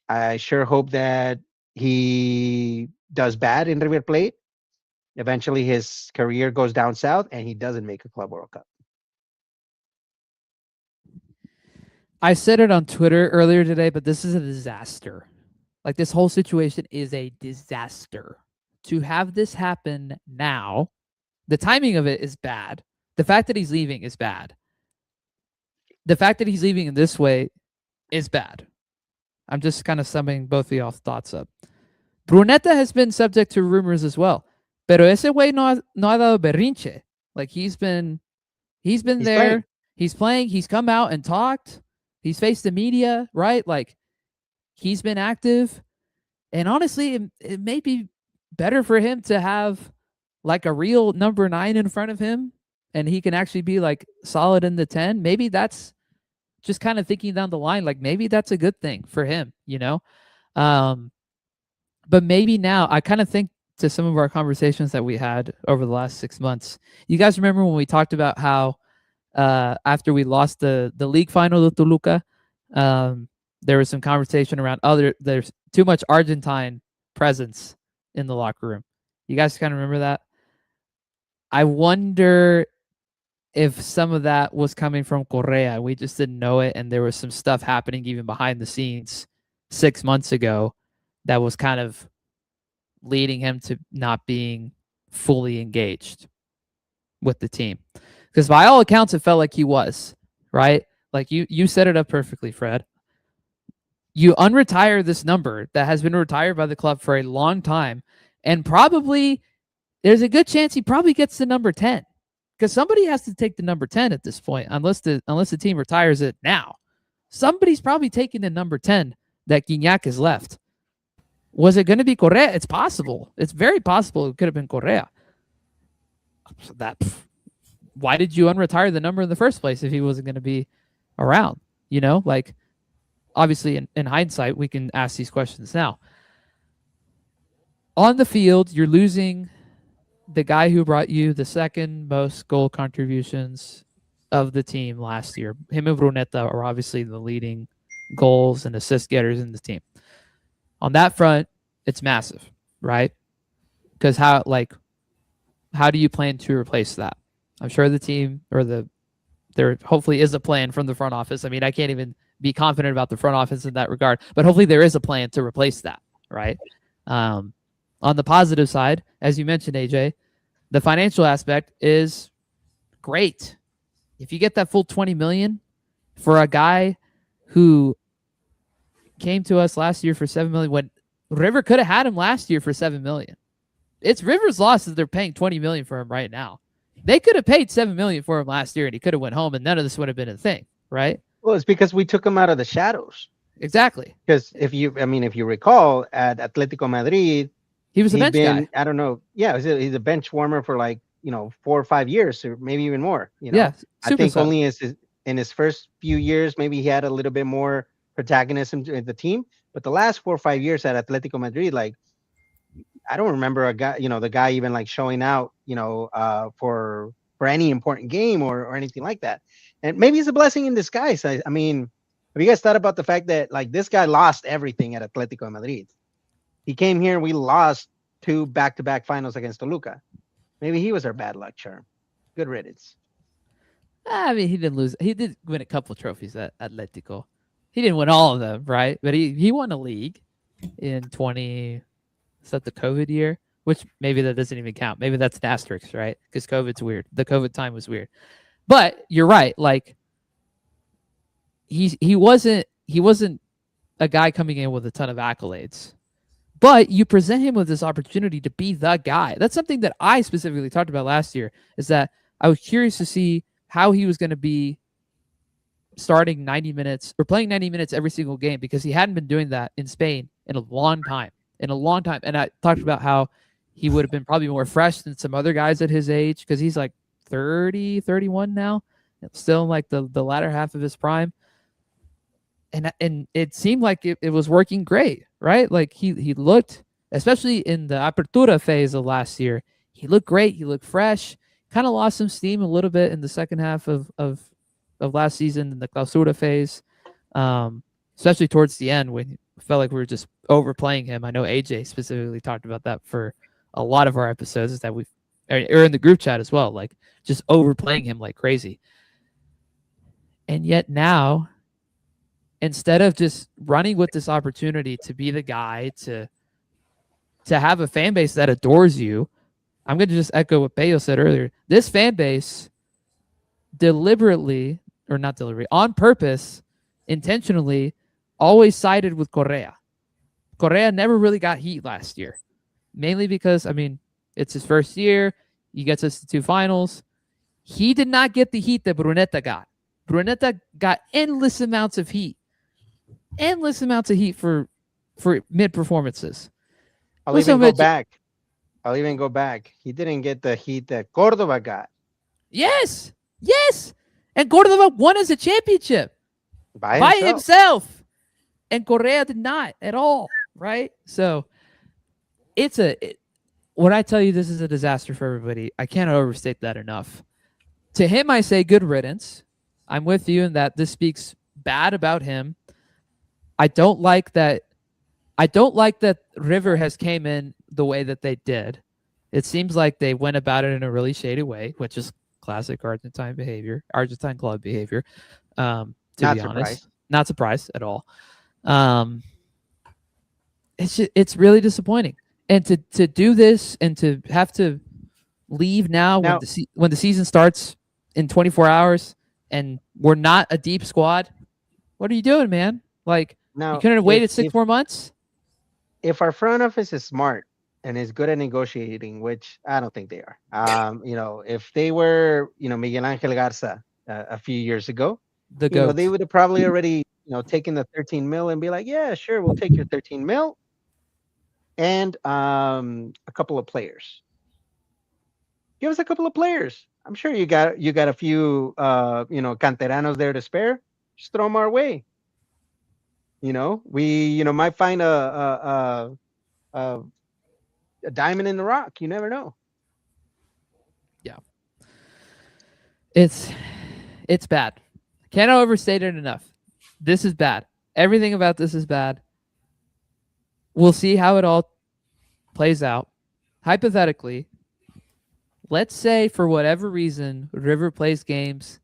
I sure hope that he does bad in River Plate. Eventually his career goes down south and he doesn't make a Club World Cup. I said it on Twitter earlier today, but this is a disaster. Like, this whole situation is a disaster. To have this happen now, the timing of it is bad. The fact that he's leaving is bad. The fact that he's leaving in this way is bad. I'm just kind of summing both of y'all's thoughts up. Bruneta has been subject to rumors as well. Pero ese güey no ha dado berrinche. Like, he's been there. Playing. He's playing. He's come out and talked. He's faced the media, right? Like, he's been active. And honestly, it may be better for him to have like a real number 9 in front of him, and he can actually be like solid in the 10. Maybe that's just kind of thinking down the line. Like, maybe that's a good thing for him, But maybe now, I kind of think to some of our conversations that we had over the last 6 months. You guys remember when we talked about how after we lost the league final to Toluca, there was some conversation around there's too much Argentine presence in the locker room. You guys kind of remember that? I wonder if some of that was coming from Correa. We just didn't know it, and there was some stuff happening even behind the scenes 6 months ago that was kind of leading him to not being fully engaged with the team. Because by all accounts, it felt like he was, right? Like, you set it up perfectly, Fred. You unretire this number that has been retired by the club for a long time, and probably there's a good chance he probably gets the number 10, because somebody has to take the number 10 at this point, unless the team retires it now. Somebody's probably taking the number 10 that Gignac has left. Was it going to be Correa? It's possible. It's very possible it could have been Correa. So why did you unretire the number in the first place if he wasn't going to be around? Like, obviously in hindsight, we can ask these questions now. On the field, you're losing the guy who brought you the second most goal contributions of the team last year. Him and Bruneta are obviously the leading goals and assist getters in the team. On that front, it's massive, right? Because how do you plan to replace that? I'm sure the team there hopefully is a plan from the front office. I mean, I can't even be confident about the front office in that regard, but hopefully there is a plan to replace that, right? On the positive side, as you mentioned, AJ, the financial aspect is great. If you get that full 20 million for a guy who came to us last year for 7 million, when River could have had him last year for 7 million. It's River's loss that they're paying 20 million for him right now. They could have paid 7 million for him last year and he could have went home and none of this would have been a thing, right? Well, it's because we took him out of the shadows. Exactly. Because if you recall, at Atletico Madrid, he was a bench guy. I don't know. Yeah, he's a bench warmer for 4 or 5 years, or maybe even more. Yeah, I think only in in his first few years, maybe he had a little bit more protagonism in the team. But the last 4 or 5 years at Atletico Madrid, like I don't remember a guy, the guy even like showing out, for any important game or anything like that. And maybe it's a blessing in disguise. I mean, have you guys thought about the fact that like this guy lost everything at Atletico Madrid? He came here and we lost 2 back-to-back finals against Toluca. Maybe he was our bad luck charm. Good riddance. I mean, he didn't lose. He did win a couple trophies at Atletico. He didn't win all of them, right? But he won a league in 20. Is that the COVID year? Which maybe that doesn't even count. Maybe that's an asterisk, right? Because COVID's weird. The COVID time was weird. But you're right. Like he wasn't a guy coming in with a ton of accolades. But you present him with this opportunity to be the guy. That's something that I specifically talked about last year, is that I was curious to see how he was going to be starting 90 minutes or playing 90 minutes every single game, because he hadn't been doing that in Spain in a long time. And I talked about how he would have been probably more fresh than some other guys at his age, because he's like 30, 31 now, still in like the latter half of his prime. And it seemed like it was working great, right? Like he looked, especially in the Apertura phase of last year, he looked great. He looked fresh. Kind of lost some steam a little bit in the second half of last season in the Clausura phase, especially towards the end when it felt like we were just overplaying him. I know AJ specifically talked about that for a lot of our episodes, is that or in the group chat as well, like just overplaying him like crazy. And yet now, instead of just running with this opportunity to be the guy, to have a fan base that adores you, I'm going to just echo what Bayo said earlier. This fan base deliberately, or not deliberately, on purpose, intentionally, always sided with Correa. Correa never really got heat last year, mainly because, I mean, it's his first year. He gets us to 2 finals. He did not get the heat that Brunetta got. Brunetta got endless amounts of heat for mid performances. I'll even go back. He didn't get the heat that Cordova got. Yes. And Cordova won as a championship by himself. And Correa did not at all, right? So when I tell you this is a disaster for everybody, I cannot overstate that enough. To him, I say good riddance. I'm with you in that this speaks bad about him. I don't like that River has came in the way that they did. It seems like they went about it in a really shady way, which is classic Argentine club behavior. To be honest, not surprised at all. It's really disappointing, and to do this and to have to leave now when the season starts in 24 hours and we're not a deep squad. What are you doing, man? Like, you couldn't have waited 6 more months? If our front office is smart and is good at negotiating, which I don't think they are, if they were, Miguel Angel Garza a few years ago, they would have probably already, taken the 13 mil and be like, yeah, sure, we'll take your 13 mil and a couple of players. Give us a couple of players. I'm sure you got a few, canteranos there to spare. Just throw them our way. We might find a diamond in the rock. You never know. Yeah, it's bad. Cannot overstate it enough. This is bad. Everything about this is bad. We'll see how it all plays out. Hypothetically, let's say for whatever reason River plays games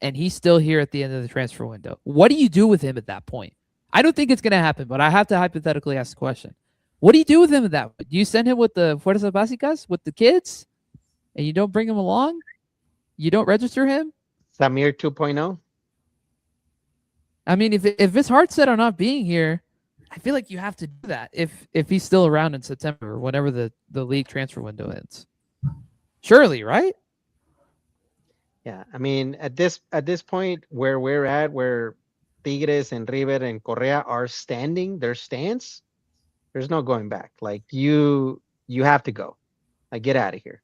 and he's still here at the end of the transfer window. What do you do with him at that point? I don't think it's going to happen, but I have to hypothetically ask the question. What do you do with him at that point? Do you send him with the Fuerzas Básicas, with the kids, and you don't bring him along? You don't register him? Samir 2.0? I mean, if his heart's set on not being here, I feel like you have to do that if he's still around in September or whenever the league transfer window ends. Surely, right? Yeah, I mean, at this point where we're at, where Tigres and River and Correa are standing, their stance, there's no going back. Like you have to go. Like, get out of here.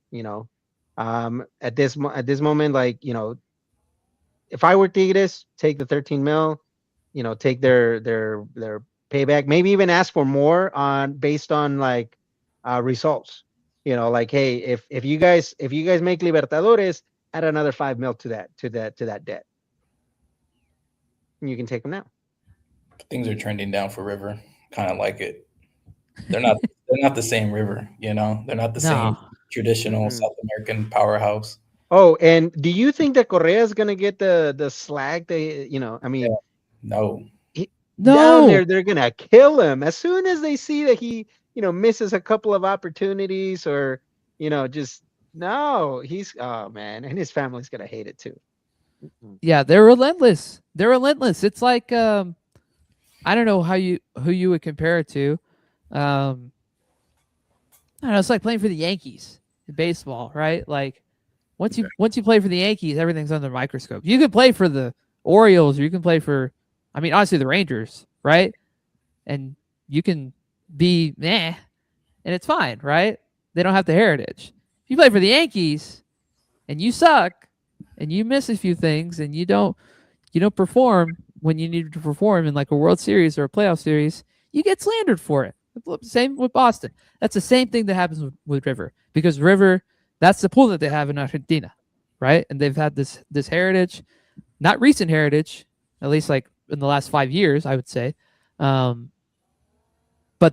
At this moment, like, if I were Tigres, take the 13 mil, take their payback, maybe even ask for more on based on like results. Like, hey, if you guys make Libertadores, add another 5 mil to that debt. And you can take them now. Things are trending down for River. Kind of like it. They're not. They're not the same River. They're not the same No. traditional Mm-mm. South American powerhouse. Oh, and do you think that Correa is gonna get the slag? I mean, No, he, down No. there they're gonna kill him as soon as they see that he misses a couple of opportunities, or just no, he's, oh man, and his family's gonna hate it too. Mm-mm. Yeah, they're relentless. They're relentless. It's like I don't know who you would compare it to. I don't know, it's like playing for the Yankees in baseball, right? Like once you play for the Yankees, everything's under the microscope. You can play for the Orioles, or you can play for, I mean, honestly, the Rangers, right? And you can be meh, and it's fine, right? They don't have the heritage. If you play for the Yankees and you suck and you miss a few things and you don't perform when you need to perform in like a World Series or a playoff series, you get slandered for it. Same with Boston. That's the same thing that happens with River, because River, that's the pool that they have in Argentina, right? And they've had this heritage, not recent heritage, at least like in the last 5 years, I would say. But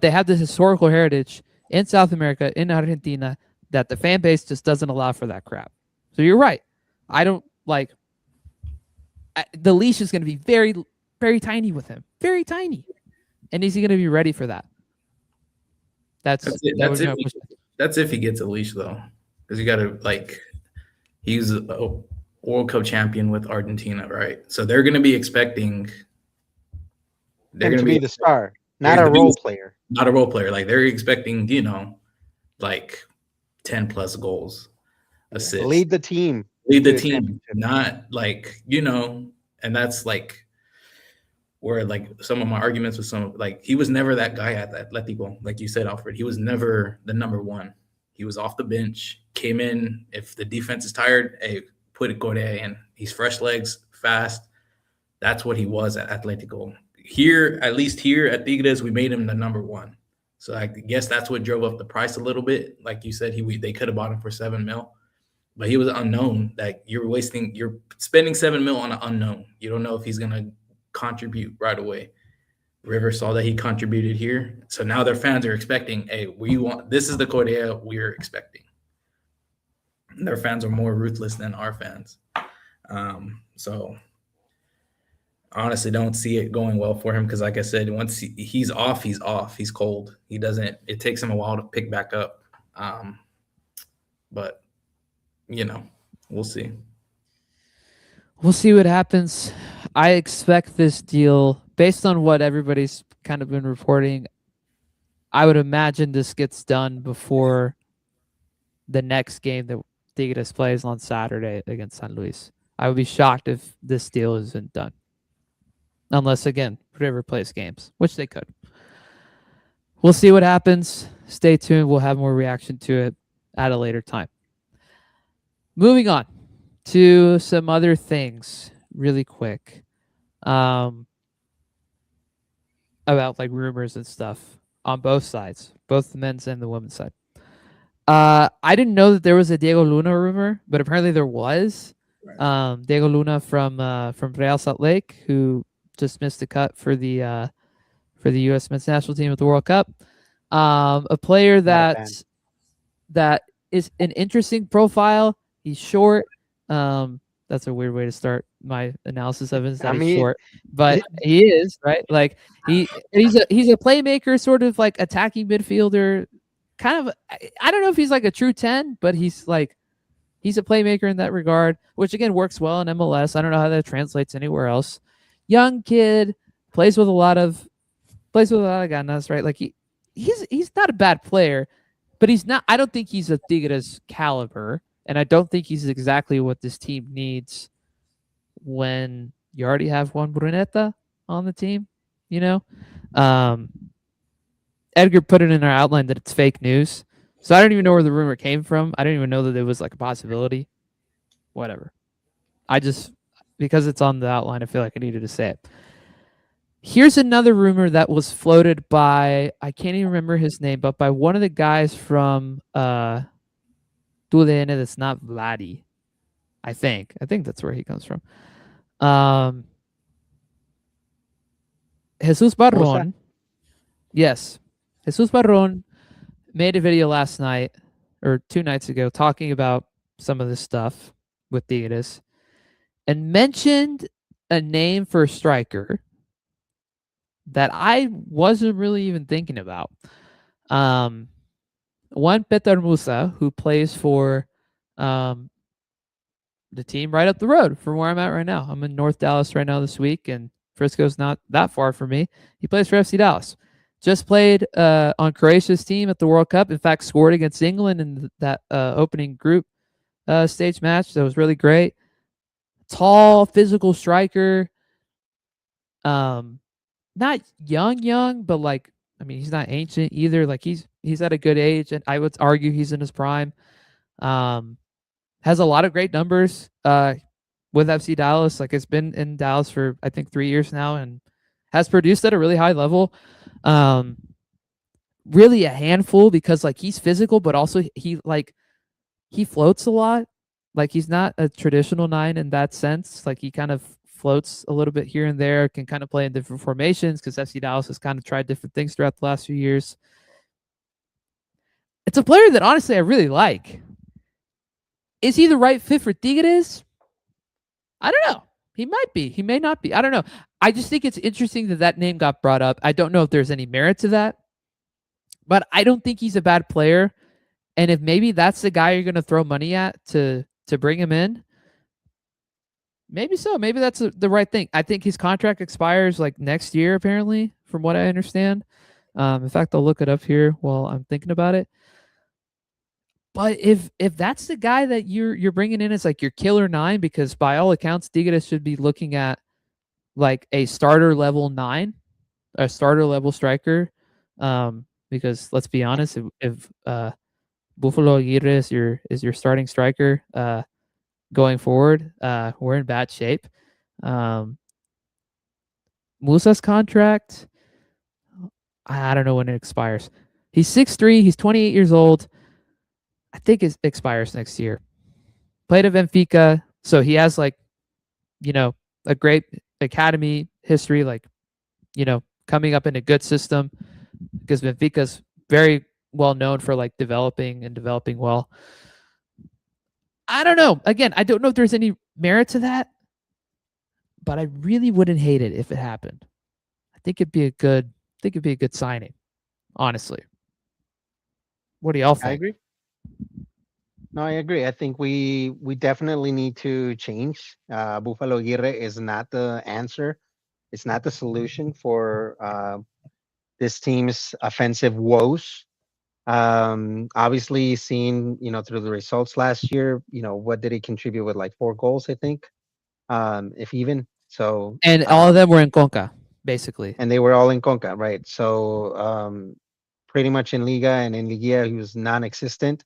they have this historical heritage in South America, in Argentina, that the fan base just doesn't allow for that crap. So you're right. I don't like the leash is going to be very, very tiny with him, very tiny. And is he going to be ready for that? That's it. that was my question. That's if he gets a leash though, because you got to he's a World Cup champion with Argentina, right? So they're going to be expecting. They're Him going to to be the star, not a role player. Not a role player. Like they're expecting, like 10 plus goals, assists. Lead the team. Lead the to a team, championship. not like, and that's like where like some of my arguments with some, like he was never that guy at Atletico. Like you said, Alfred, he was never the number one. He was off the bench, came in. If the defense is tired, hey, put Correa in. He's fresh legs, fast. That's what he was at Atletico. Here, at least here at Tigres, we made him the number one. So I guess that's what drove up the price a little bit. Like you said, they could have bought him for 7 mil. But he was unknown. That you're spending 7 mil on an unknown. You don't know if he's gonna contribute right away. River saw that he contributed here, so now their fans are expecting, hey, this is the Correa we're expecting. And their fans are more ruthless than our fans. So I honestly don't see it going well for him, because like I said, once he's off, he's off. He's cold. It takes him a while to pick back up. But we'll see. We'll see what happens. I expect this deal, based on what everybody's kind of been reporting, I would imagine this gets done before the next game that Tigres plays on Saturday against San Luis. I would be shocked if this deal isn't done. Unless, again, River plays games, which they could. We'll see what happens. Stay tuned. We'll have more reaction to it at a later time. Moving on to some other things really quick. About like rumors and stuff on both sides, both the men's and the women's side. I didn't know that there was a Diego Luna rumor, but apparently there was. Diego Luna from Real Salt Lake, who just missed the cut for the U.S. men's national team at the World Cup. A player that is an interesting profile. He's short. That's a weird way to start my analysis of him. Is that he's short, but he is, right. Like he's a playmaker, sort of like attacking midfielder. Kind of, I don't know if he's like a true 10, but he's a playmaker in that regard, which again works well in MLS. I don't know how that translates anywhere else. Young kid, plays with a lot of ganas, right? Like he's not a bad player, but he's not. I don't think he's a Tigres caliber. And I don't think he's exactly what this team needs when you already have Juan Bruneta on the team, Edgar put it in our outline that it's fake news. So I don't even know where the rumor came from. I didn't even know that it was like a possibility. Whatever. because it's on the outline, I feel like I needed to say it. Here's another rumor that was floated by, I can't even remember his name, but by one of the guys from TUDN that's not Vladdy. I think that's where he comes from. Jesus Barron. Yes. Jesus Barron made a video last night or 2 nights ago talking about some of this stuff with Tigres and mentioned a name for a striker that I wasn't really even thinking about. One Petar Musa, who plays for the team right up the road from where I'm at right now. I'm in North Dallas right now this week, and Frisco's not that far from me. He plays for FC Dallas. Just played on Croatia's team at the World Cup. In fact, scored against England in that opening group stage match. That was really great. Tall, physical striker. Not young, but like, I mean, he's not ancient either. Like he's at a good age, and I would argue he's in his prime. Has a lot of great numbers with FC Dallas. Like it's been in Dallas for I think 3 years now, and has produced at a really high level. Really a handful because like he's physical, but also he floats a lot. Like he's not a traditional 9 in that sense. Like he kind of floats a little bit here and there, can kind of play in different formations because FC Dallas has kind of tried different things throughout the last few years. It's a player that honestly I really like. Is he the right fit for Tigres? I don't know. He might be. He may not be. I don't know. I just think it's interesting that name got brought up. I don't know if there's any merit to that, but I don't think he's a bad player. And if maybe that's the guy you're going to throw money at to bring him in, maybe so. Maybe that's the right thing. I think his contract expires like next year, apparently, from what I understand. In fact, I'll look it up here while I'm thinking about it. But if that's the guy that you're bringing in as like your killer 9, because by all accounts, Tigres should be looking at like a starter level 9, a starter level striker. Because let's be honest, if Buffalo Aguirre is your starting striker going forward, we're in bad shape. Musa's contract, I don't know when it expires. He's 6'3", he's 28 years old. I think it expires next year. Played at Benfica, so he has like, a great academy history, like, coming up in a good system because Benfica's very well known for like developing well. I don't know. Again, I don't know if there's any merit to that, but I really wouldn't hate it if it happened. I think it'd be a good signing, honestly. What do y'all think? I agree. No, I agree. I think we definitely need to change. Buffalo Aguirre is not the answer. It's not the solution for this team's offensive woes. Obviously, seen through the results last year, what did he contribute with? Like 4 goals, I think, if even. So and all of them were in Conca, basically. And they were all in Conca, right? So pretty much in Liga and in Liguilla, he was non-existent.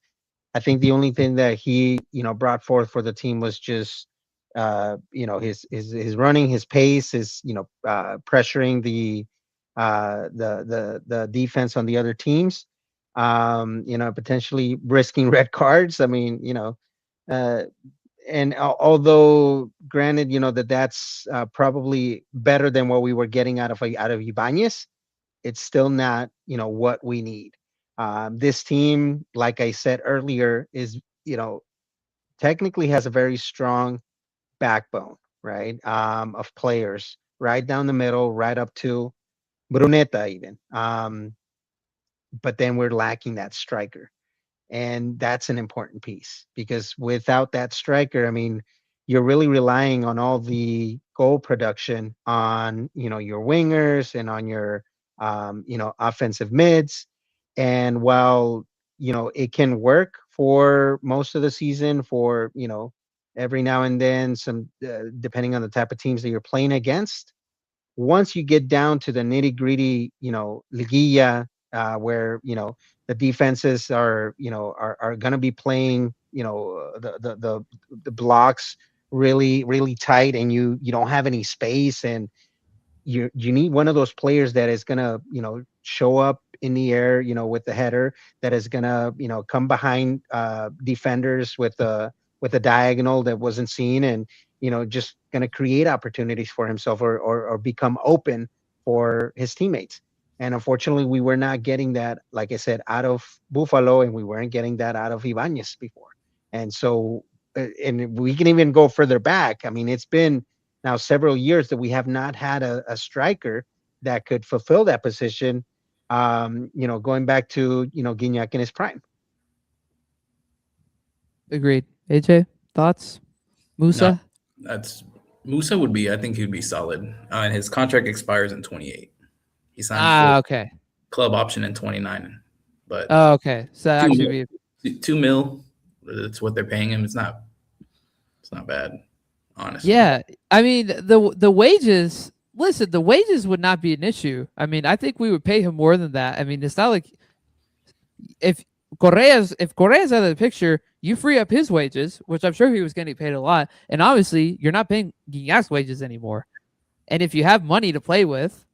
I think the only thing that he, brought forth for the team was just, his running, his pace, his, pressuring the defense on the other teams, potentially risking red cards. I mean, and although granted, that's probably better than what we were getting out of Ibanez, it's still not, what we need. This team, like I said earlier, is, technically has a very strong backbone, right? Of players right down the middle, right up to Bruneta even. But then we're lacking that striker. And that's an important piece because without that striker, I mean, you're really relying on all the goal production on, your wingers and on your, offensive mids. And while, it can work for most of the season for, every now and then some, depending on the type of teams that you're playing against, once you get down to the nitty gritty, liguilla, where, the defenses are, are going to be playing, the blocks really, really tight, and you don't have any space, and you need one of those players that is gonna, show up in the air, with the header, that is gonna, come behind defenders with a diagonal that wasn't seen, and just gonna create opportunities for himself, or become open for his teammates. And unfortunately, we were not getting that, like I said, out of Buffalo, and we weren't getting that out of Ibanez before. And so, and we can even go further back. I mean, it's been now several years that we have not had a striker that could fulfill that position. Going back to Gignac in his prime. Agreed. AJ, thoughts? Musa? That's Musa would be. I think he'd be solid. And his contract expires in 28. He signed Okay. club option in 29. But Okay. So that actually be $2 million. That's what they're paying him. It's not bad, honestly. Yeah, I mean the wages. Listen, the wages would not be an issue. I mean, I think we would pay him more than that. I mean, it's not like if Correa's out of the picture, you free up his wages, which I'm sure he was getting paid a lot. And obviously, you're not paying Guignac's wages anymore. And if you have money to play with,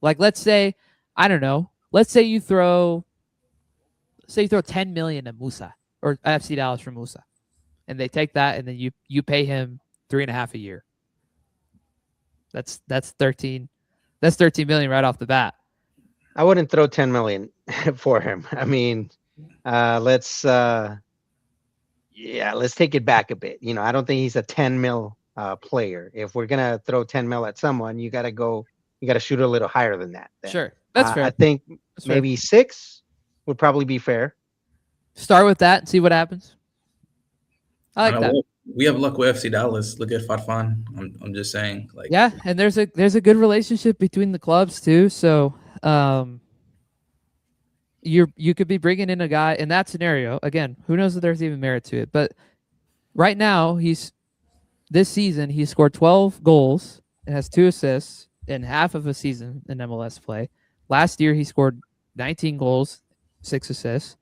like let's say, I don't know, let's say you throw 10 million at Musa or FC Dallas for Musa, and they take that, and then you pay him 3.5 a year. That's 13. That's 13 million right off the bat. I wouldn't throw 10 million for him. I mean, let's take it back a bit. I don't think he's a 10 mil player. If we're gonna throw 10 mil at someone, you gotta shoot a little higher than that. Then. Sure, that's fair. I think maybe 6 would probably be fair. Start with that and see what happens. I like that. We have luck with FC Dallas. Look at Farfan. I'm just saying, like, yeah, and there's a good relationship between the clubs too. So you could be bringing in a guy in that scenario. Again, who knows if there's even merit to it? But right now, this season he scored 12 goals and has 2 assists in half of a season in MLS play. Last year he scored 19 goals, 6 assists.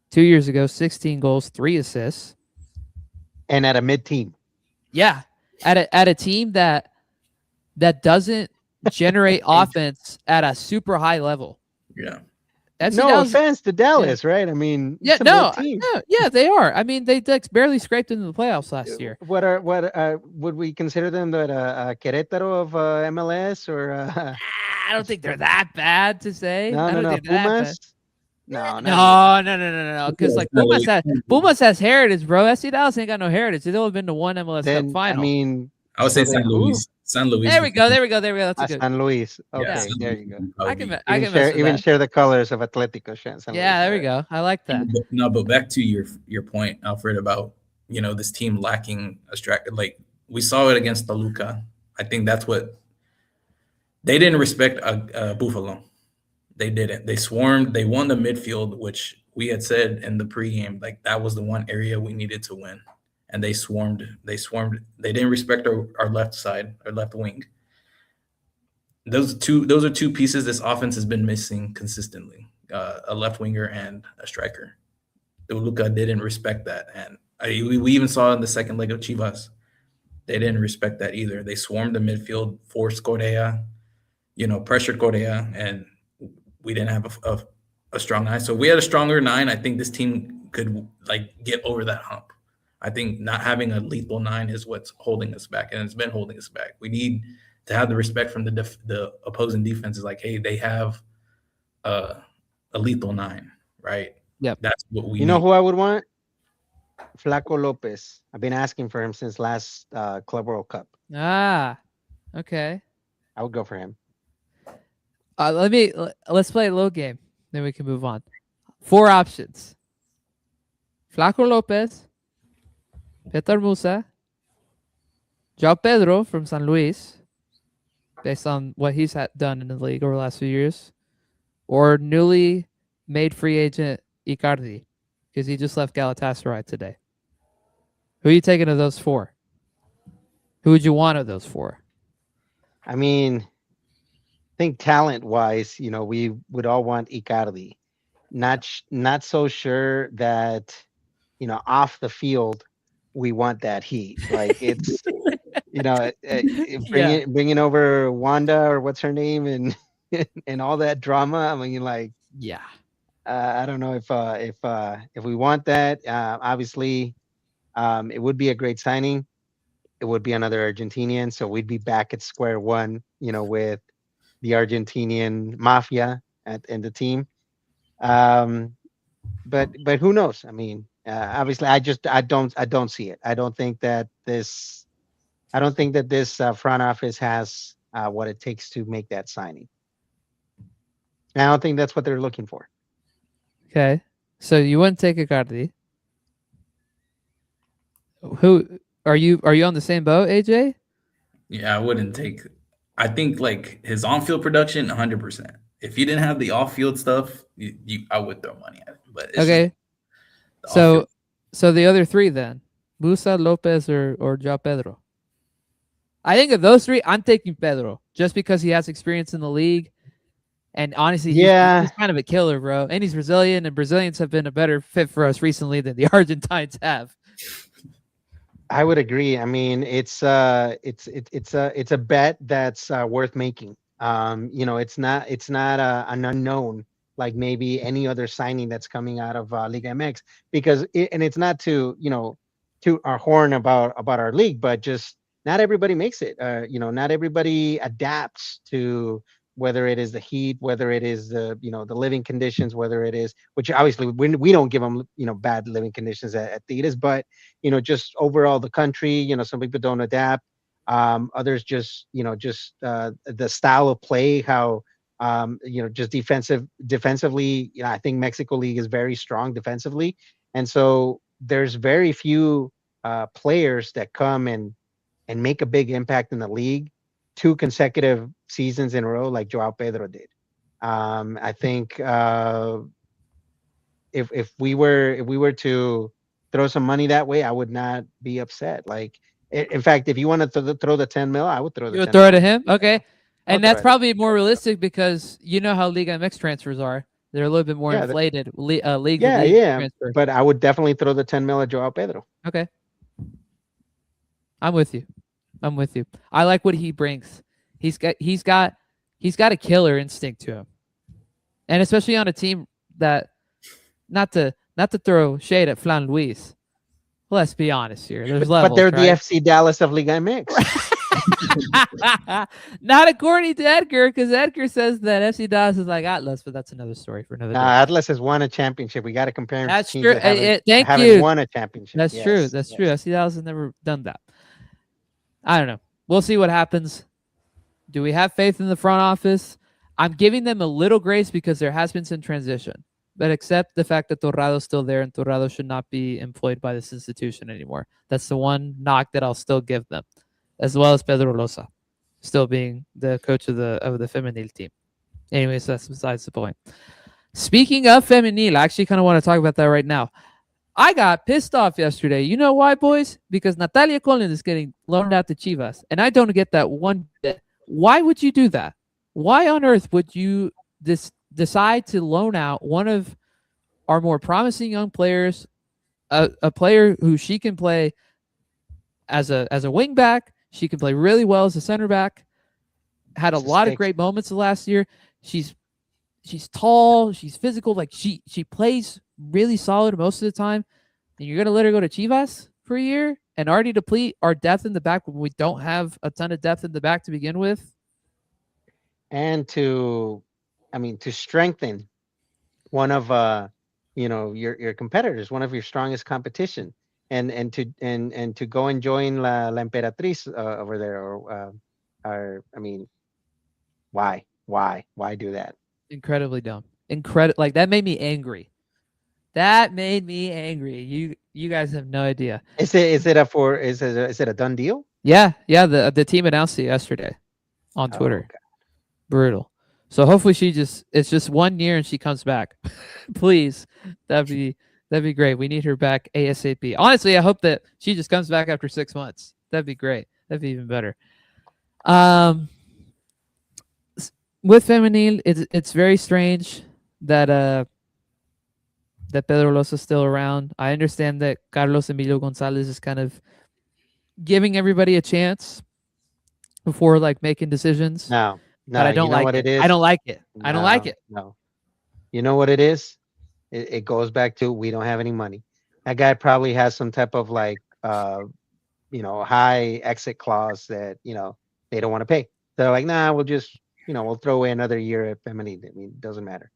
2 years ago, 16 goals, 3 assists. And at a mid-team. Yeah, at a team that doesn't generate offense at a super high level. Yeah. No offense to Dallas, right? I mean, yeah, they are. I mean, they barely scraped into the playoffs last year. What would we consider them a Querétaro of MLS or? I don't think they're that bad to say. No, Pumas. No. Because like Pumas has heritage, bro. FC Dallas ain't got no heritage. They've only been to one MLS Cup final. I mean, I would say San Luis. San Luis. There we go. That's a good. San Luis. Okay, Yeah. there you go. I can share the colors of Atletico. Yeah, there we go. I like that. No, but back to your point, Alfred, about this team lacking a striker. Like we saw it against Toluca. I think that's what they didn't respect Buffalo. They didn't. They swarmed. They won the midfield, which we had said in the pregame, like that was the one area we needed to win. And they swarmed. They didn't respect our left side, our left wing. Those are two pieces this offense has been missing consistently: a left winger and a striker. Toluca didn't respect that, and we even saw in the second leg of Chivas, they didn't respect that either. They swarmed the midfield, forced Correa, pressured Correa, and we didn't have a strong 9. So if we had a stronger 9, I think this team could get over that hump. I think not having a lethal 9 is what's holding us back, and it's been holding us back. We need to have the respect from the opposing defenses. Like, hey, they have a lethal 9, right? Yep. That's what we. You know who I would want? Flaco Lopez. I've been asking for him since last Club World Cup. Okay. I would go for him. Let's play a little game, then we can move on. 4 options: Flaco Lopez, Petar Musa, João Pedro from San Luis, based on what he's done in the league over the last few years, or newly made free agent Icardi, because he just left Galatasaray today. Who are you taking of those 4? Who would you want of those 4? I mean, I think talent-wise, we would all want Icardi. Not so sure that, off the field, we want that heat. Like it's Yeah. bringing over Wanda or what's her name and and all that drama. I mean, like Yeah. I don't know if we want that. Obviously, it would be a great signing. It would be another Argentinian, so we'd be back at square one. With the Argentinian mafia in the team. Um, but who knows? I mean, obviously, I don't see it. I don't think that this front office has what it takes to make that signing. I don't think that's what they're looking for. Okay. So you wouldn't take Icardi. Who are you? Are you on the same boat, AJ? Yeah, I wouldn't take. I think like his on-field production, 100%. If you didn't have the off-field stuff, I would throw money at it. But it's just Okay. the So off-field. so the other three then, Musa, Lopez, or Joao Pedro. I think of those three, I'm taking Pedro just because he has experience in the league, and honestly, Yeah. he's kind of a killer, bro. And he's Brazilian, and Brazilians have been a better fit for us recently than the Argentines have. I would agree. I mean, it's a bet that's worth making. It's not an unknown like maybe any other signing that's coming out of Liga MX because and it's not to our horn about our league, but just not everybody makes it. Not everybody adapts to whether it is the heat, whether it is the living conditions, whether it is which obviously we don't give them bad living conditions at Tigres, but just overall the country, some people don't adapt. Others just the style of play, how, just defensively, I think Mexico League is very strong defensively. And so there's very few players that come and make a big impact in the league 2 consecutive seasons in a row, like Joao Pedro did. I think if we were to throw some money that way, I would not be upset. Like, in fact, if you want to throw the 10 mil, I would throw the You would 10 throw it mil. at him, okay? I'll And throw that's it. probably more realistic because you know how Liga MX transfers are. They're a little bit more Yeah, inflated. League to Yeah, league yeah. transfer. But I would definitely throw the 10 mil at Joao Pedro. Okay. I'm with you. I'm with you. I like what he brings. He's got a killer instinct to him. And especially on a team that not to throw shade at Flan Luis. Let's be honest here. There's levels, But they're the right? FC Dallas of Liga MX. Not according to Edgar, because Edgar says that FC Dallas is like Atlas, but that's another story for another day. Atlas has won a championship. We got to compare him That's to teams true. that haven't, Thank haven't you. won a championship. That's true. That's true. FC Dallas has never done that. I don't know. We'll see what happens. Do we have faith in the front office? I'm giving them a little grace because there has been some transition. But accept the fact that Torrado's still there and Torrado should not be employed by this institution anymore. That's the one knock that I'll still give them, as well as Pedro Loza, still being the coach of the femenil team. Anyways, that's besides the point. Speaking of femenil, I actually kind of want to talk about that right now. I got pissed off yesterday. You know why, boys? Because Natalia Collins is getting loaned out to Chivas, and I don't get that one bit. Why would you do that? Why on earth would you decide to loan out one of our more promising young players, a player who she can play as a wing back? She can play really well as a center back. Had a lot of great moments the last year. She's tall, she's physical, like she plays really solid most of the time. And you're gonna let her go to Chivas for a year and already deplete our depth in the back when we don't have a ton of depth in the back to begin with. And to strengthen one of your competitors, one of your strongest competition, and to go and join La Emperatriz over there, or why do that? Incredibly dumb. Like that made me angry. That made me angry. You guys have no idea. Is it a done deal? Yeah. The team announced it yesterday on Twitter. Okay. Brutal. So hopefully it's just 1 year and she comes back. Please. That'd be great. We need her back ASAP. Honestly, I hope that she just comes back after 6 months. That'd be great. That'd be even better. With femenil, it's very strange that that Pedro Losa's still around. I understand that Carlos Emilio Gonzalez is kind of giving everybody a chance before like making decisions, No, but no, I you don't know like what it. it I is? don't like it. I don't like No, it. no. You know what it is? It goes back to we don't have any money. That guy probably has some type of like high exit clause that, they don't want to pay. They're like, nah, we'll just, we'll throw away another year at Feminine. I mean, it doesn't matter.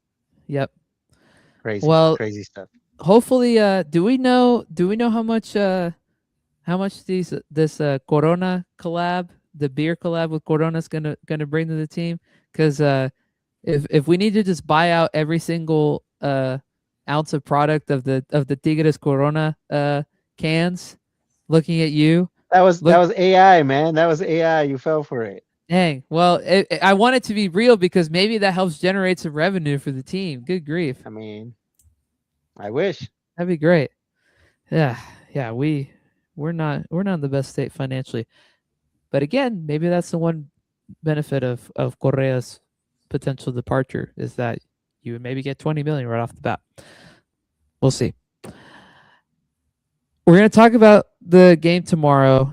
Yep. Crazy, Well, crazy stuff. hopefully do we know how much this Corona collab, the beer collab with Corona is gonna bring to the team? Because if we need to just buy out every single ounce of product of the Tigres Corona cans, looking at you, That look, was AI, man. That was AI. You fell for it. dang. Well, I want it to be real because maybe that helps generate some revenue for the team. Good grief, I mean, I wish. that'd be great. Yeah, yeah. We're not in the best state financially, but again, maybe that's the one benefit of Correa's potential departure is that you would maybe get 20 million right off the bat. We'll see. We're going to talk about the game tomorrow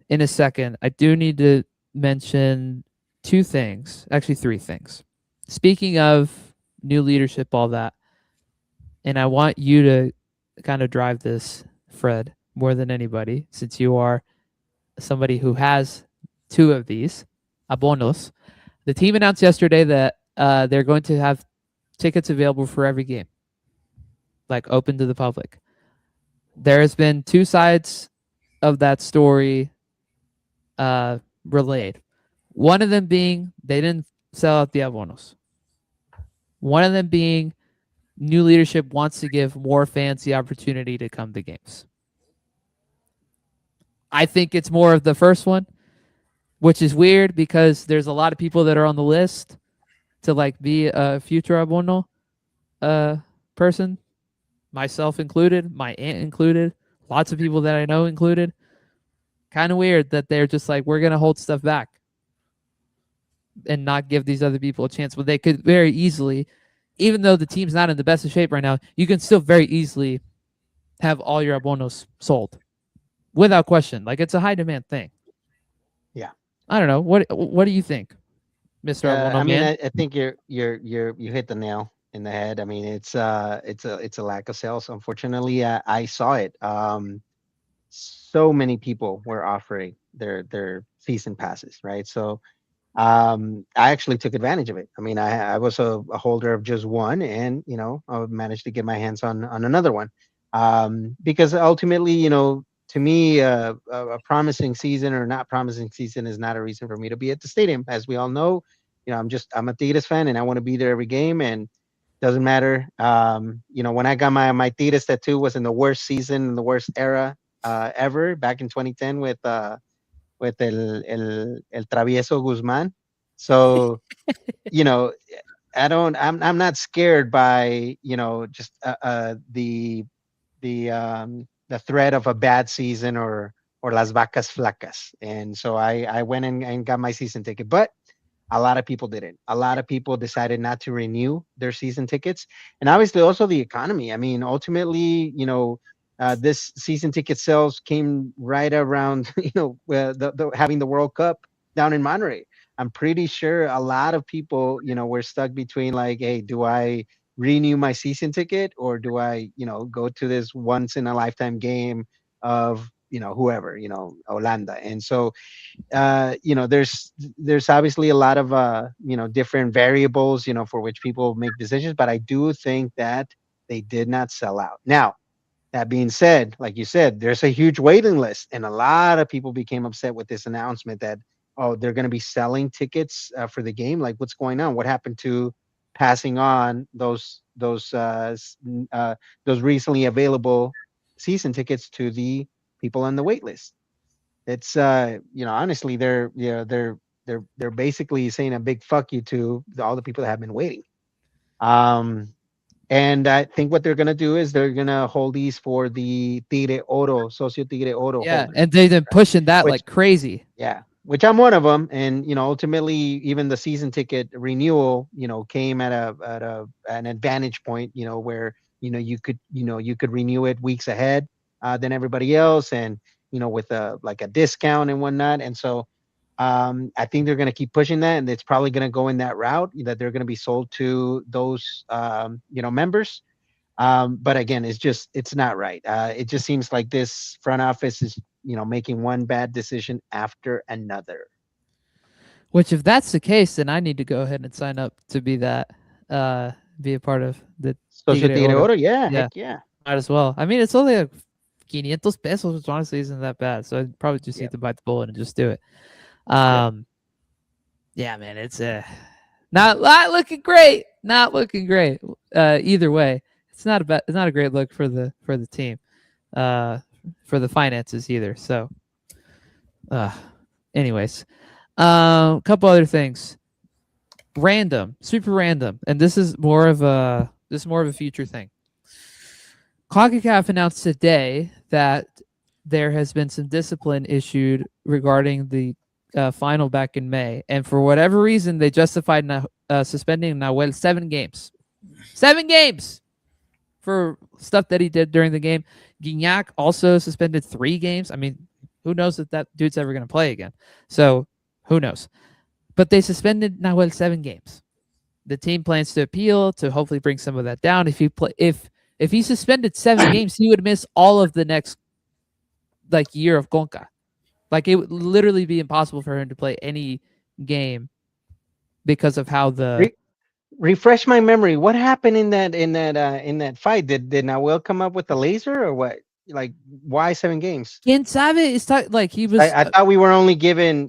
in a second. I do need to mention two things, actually three things. Speaking of new leadership, all that, and I want you to kind of drive this, Fred, more than anybody, since you are somebody who has two of these abonos. The team announced yesterday that they're going to have tickets available for every game, like open to the public. There has been two sides of that story relayed. One of them being they didn't sell out the abonos. One of them being new leadership wants to give more fans the opportunity to come to games. I think it's more of the first one, which is weird because there's a lot of people that are on the list to like be a future abono person, myself included, my aunt included, lots of people that I know included. Kind of weird that they're just like, we're going to hold stuff back and not give these other people a chance. But they could very easily, even though the team's not in the best of shape right now, you can still very easily have all your abonos sold without question. Like it's a high demand thing. Yeah. I don't know. What do you think, Mr. Abono I mean, man? I think you hit the nail in the head. I mean, it's a lack of sales. Unfortunately, I saw it. So many people were offering their season passes, right? So I actually took advantage of it. I mean, I was a holder of just one, and I managed to get my hands on another one, because ultimately, to me, a promising season or not promising season is not a reason for me to be at the stadium. As we all know, I'm a Tigres fan, and I want to be there every game, and doesn't matter. When I got my Tigres tattoo was in the worst season, in the worst era ever, back in 2010 with el Travieso Guzman. So, you know, I'm not scared by, just the threat of a bad season or las vacas flacas. And so I went and got my season ticket, but a lot of people didn't. A lot of people decided not to renew their season tickets, and obviously also the economy. I mean, ultimately, this season ticket sales came right around, having the World Cup down in Monterey. I'm pretty sure a lot of people, were stuck between like, hey, do I renew my season ticket or do I, go to this once in a lifetime game of, whoever, Holanda. And so there's obviously a lot of different variables for which people make decisions, but I do think that they did not sell out. Now, that being said, like you said, there's a huge waiting list, and a lot of people became upset with this announcement that, oh, they're going to be selling tickets for the game. Like, what's going on? What happened to passing on those recently available season tickets to the people on the wait list? It's honestly, they're basically saying a big fuck you to all the people that have been waiting. And I think what they're gonna do is they're gonna hold these for the Tigre Oro, Socio Tigre Oro Yeah, holders. and they've been pushing that Which, like crazy. yeah, which I'm one of them. And ultimately, even the season ticket renewal, came at an advantage point, where you could renew it weeks ahead than everybody else, and with a like a discount and whatnot. And so I think they're going to keep pushing that, and it's probably going to go in that route, that they're going to be sold to those members. But again, it's not right. It just seems like this front office is making one bad decision after another. Which, if that's the case, then I need to go ahead and sign up to be be a part of the Socio Tigre Tigre Oro. Oro, yeah, Yeah. heck yeah. Might as well. I mean, it's only like 500 pesos, which honestly isn't that bad. So I probably just Yeah. need to bite the bullet and just do it. Yeah, man, it's not looking great. Not looking great. Either way, it's not a great look for the team, for the finances either. So, anyways, a couple other things. Super random, and this is more of a future thing. CONCACAF announced today that there has been some discipline issued regarding the final back in May, and for whatever reason, they justified suspending Nahuel 7 games. 7 games for stuff that he did during the game. Guignac also suspended 3 games. I mean, who knows if that dude's ever going to play again? So who knows? But they suspended Nahuel 7 games. The team plans to appeal to hopefully bring some of that down. If he suspended 7 games, he would miss all of the next year of Conca. Like, it would literally be impossible for him to play any game because of how the refresh my memory. What happened in that fight? Did Nahuel come up with the laser or what? Like, why 7 games? Quien sabe is like he was. I thought we were only given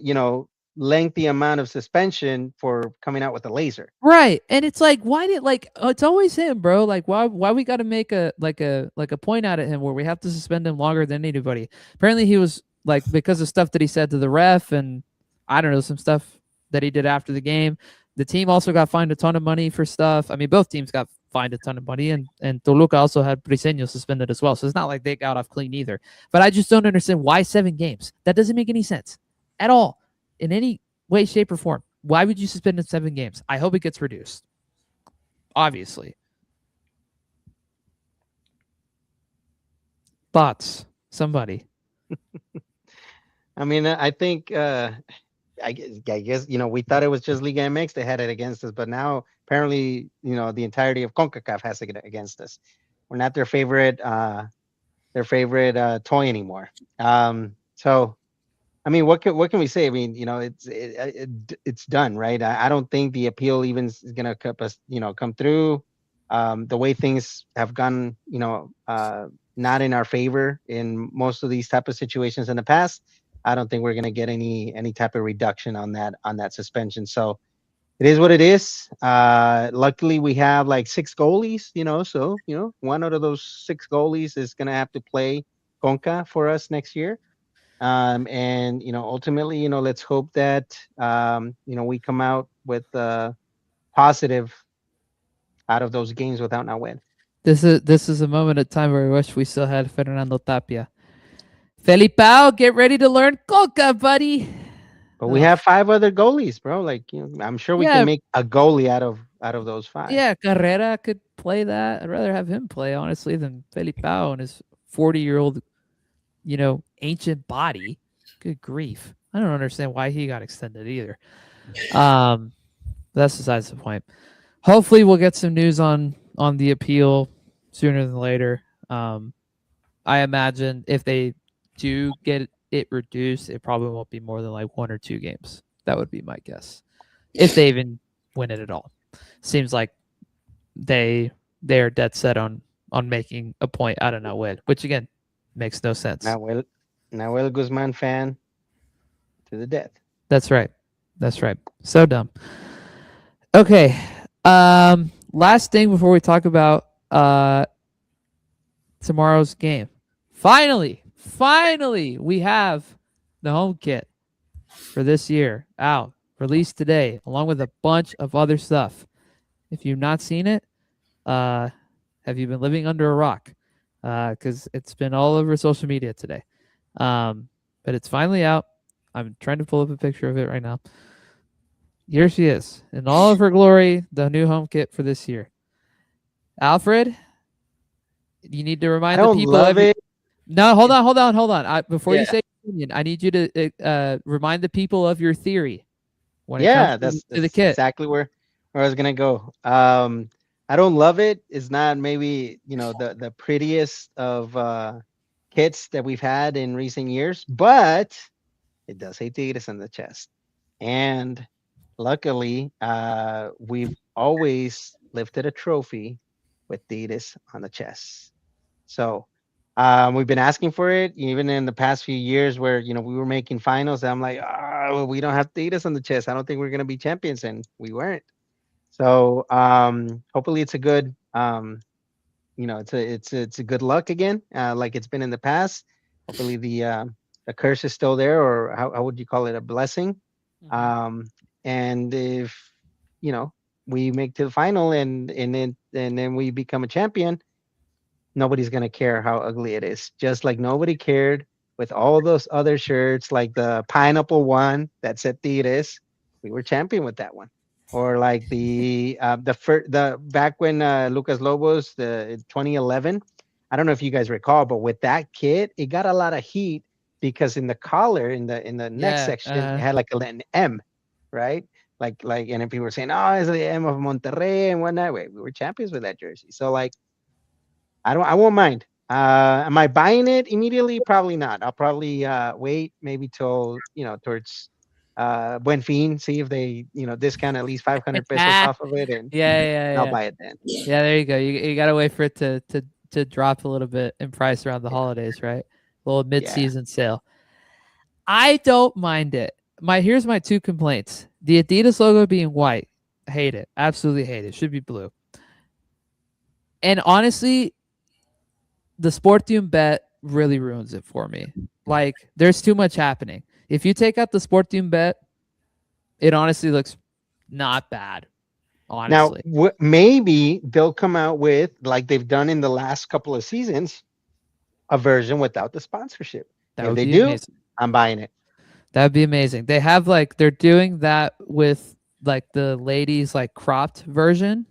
lengthy amount of suspension for coming out with a laser. Right. And it's like, why did it's always him, bro. Like, why we got to make a point out at him where we have to suspend him longer than anybody? Apparently he was because of stuff that he said to the ref, and I don't know, some stuff that he did after the game. The team also got fined a ton of money for stuff. I mean, both teams got fined a ton of money, and Toluca also had Briseño suspended as well. So it's not like they got off clean either. But I just don't understand why 7 games. That doesn't make any sense at all in any way, shape, or form. Why would you suspend him 7 games? I hope it gets reduced. Obviously. Thoughts? Somebody. I mean, I think I guess we thought it was just Liga MX that had it against us, but now apparently the entirety of CONCACAF has it against us. We're not their favorite toy anymore. So I mean, what can we say? I mean, it's done, right? I don't think the appeal even is gonna come through. The way things have gone, not in our favor in most of these type of situations in the past. I don't think we're gonna get any type of reduction on that suspension. So it is what it is. Luckily, we have like 6 goalies, so one out of those 6 goalies is gonna have to play Conca for us next year. And ultimately, let's hope that we come out with positive out of those games without Nahuel. This is a moment of time where I wish we still had Fernando Tapia. Felipao, get ready to learn Coca, buddy. But we have 5 other goalies, bro. Like, I'm sure we can make a goalie out of those 5. Yeah, Carrera could play that. I'd rather have him play, honestly, than Felipao and his 40-year-old, ancient body. Good grief. I don't understand why he got extended either. That's besides the point. Hopefully we'll get some news on the appeal sooner than later. I imagine if they do get it reduced, it probably won't be more than like 1 or 2 games. That would be my guess. If they even win it at all. Seems like they are dead set on making a point out of Nahuel, which again makes no sense. Nahuel Guzman fan to the death. That's right. So dumb. Okay. Last thing before we talk about tomorrow's game. Finally, we have the home kit for this year out, released today, along with a bunch of other stuff. If you've not seen it, have you been living under a rock? Because it's been all over social media today. But it's finally out. I'm trying to pull up a picture of it right now. Here she is in all of her glory, the new home kit for this year. Alfred, you need to I remind the don't people love of your, it. no, hold on. Before you Yeah, say your opinion, I need you to remind the people of your theory when it comes yeah, to the that's kit. exactly where I was gonna go. I don't love it. It's not maybe the prettiest of kits that we've had in recent years, but it does say Tigres on the chest. And luckily, we've always lifted a trophy with Tigres on the chest. So we've been asking for it even in the past few years where we were making finals. I'm like, oh, we don't have Tigres on the chest. I don't think we're gonna be champions, and we weren't. So hopefully it's a good it's a good luck again, like it's been in the past. Hopefully the curse is still there, or how would you call it, a blessing. Mhm. Um, and if you know we make to the final and then we become a champion, nobody's gonna care how ugly it is. Just like nobody cared with all those other shirts, like the pineapple one that said Tigres, we were champion with that one. Or like the back when Lucas Lobos, the 2011. I don't know if you guys recall, but with that kit, it got a lot of heat because in the collar, in the neck Yeah. section, it had like an M, right? And then people were saying, "Oh, it's the M of Monterrey and whatnot." Wait, we were champions with that jersey. So like, I won't mind. Am I buying it immediately? Probably not. I'll probably wait maybe till towards Buen Fin, see if they discount at least 500 pesos Yeah, off of it, and yeah, yeah, I'll yeah. buy it then. Yeah, there you go. You gotta wait for it to drop a little bit in price around the Yeah, holidays, right? A little yeah. mid-season sale. I don't mind it. Here's my two complaints. The Adidas logo being white. Hate it. Absolutely hate it. Should be blue. And honestly, the Sportium bet really ruins it for me. Like, there's too much happening. If you take out the Sportium bet, it honestly looks not bad. Now, Honestly. maybe they'll come out with, like they've done in the last couple of seasons, a version without the sponsorship. That If would they be do, amazing. I'm buying it. That'd be amazing. They have like they're doing that with like the ladies like cropped version.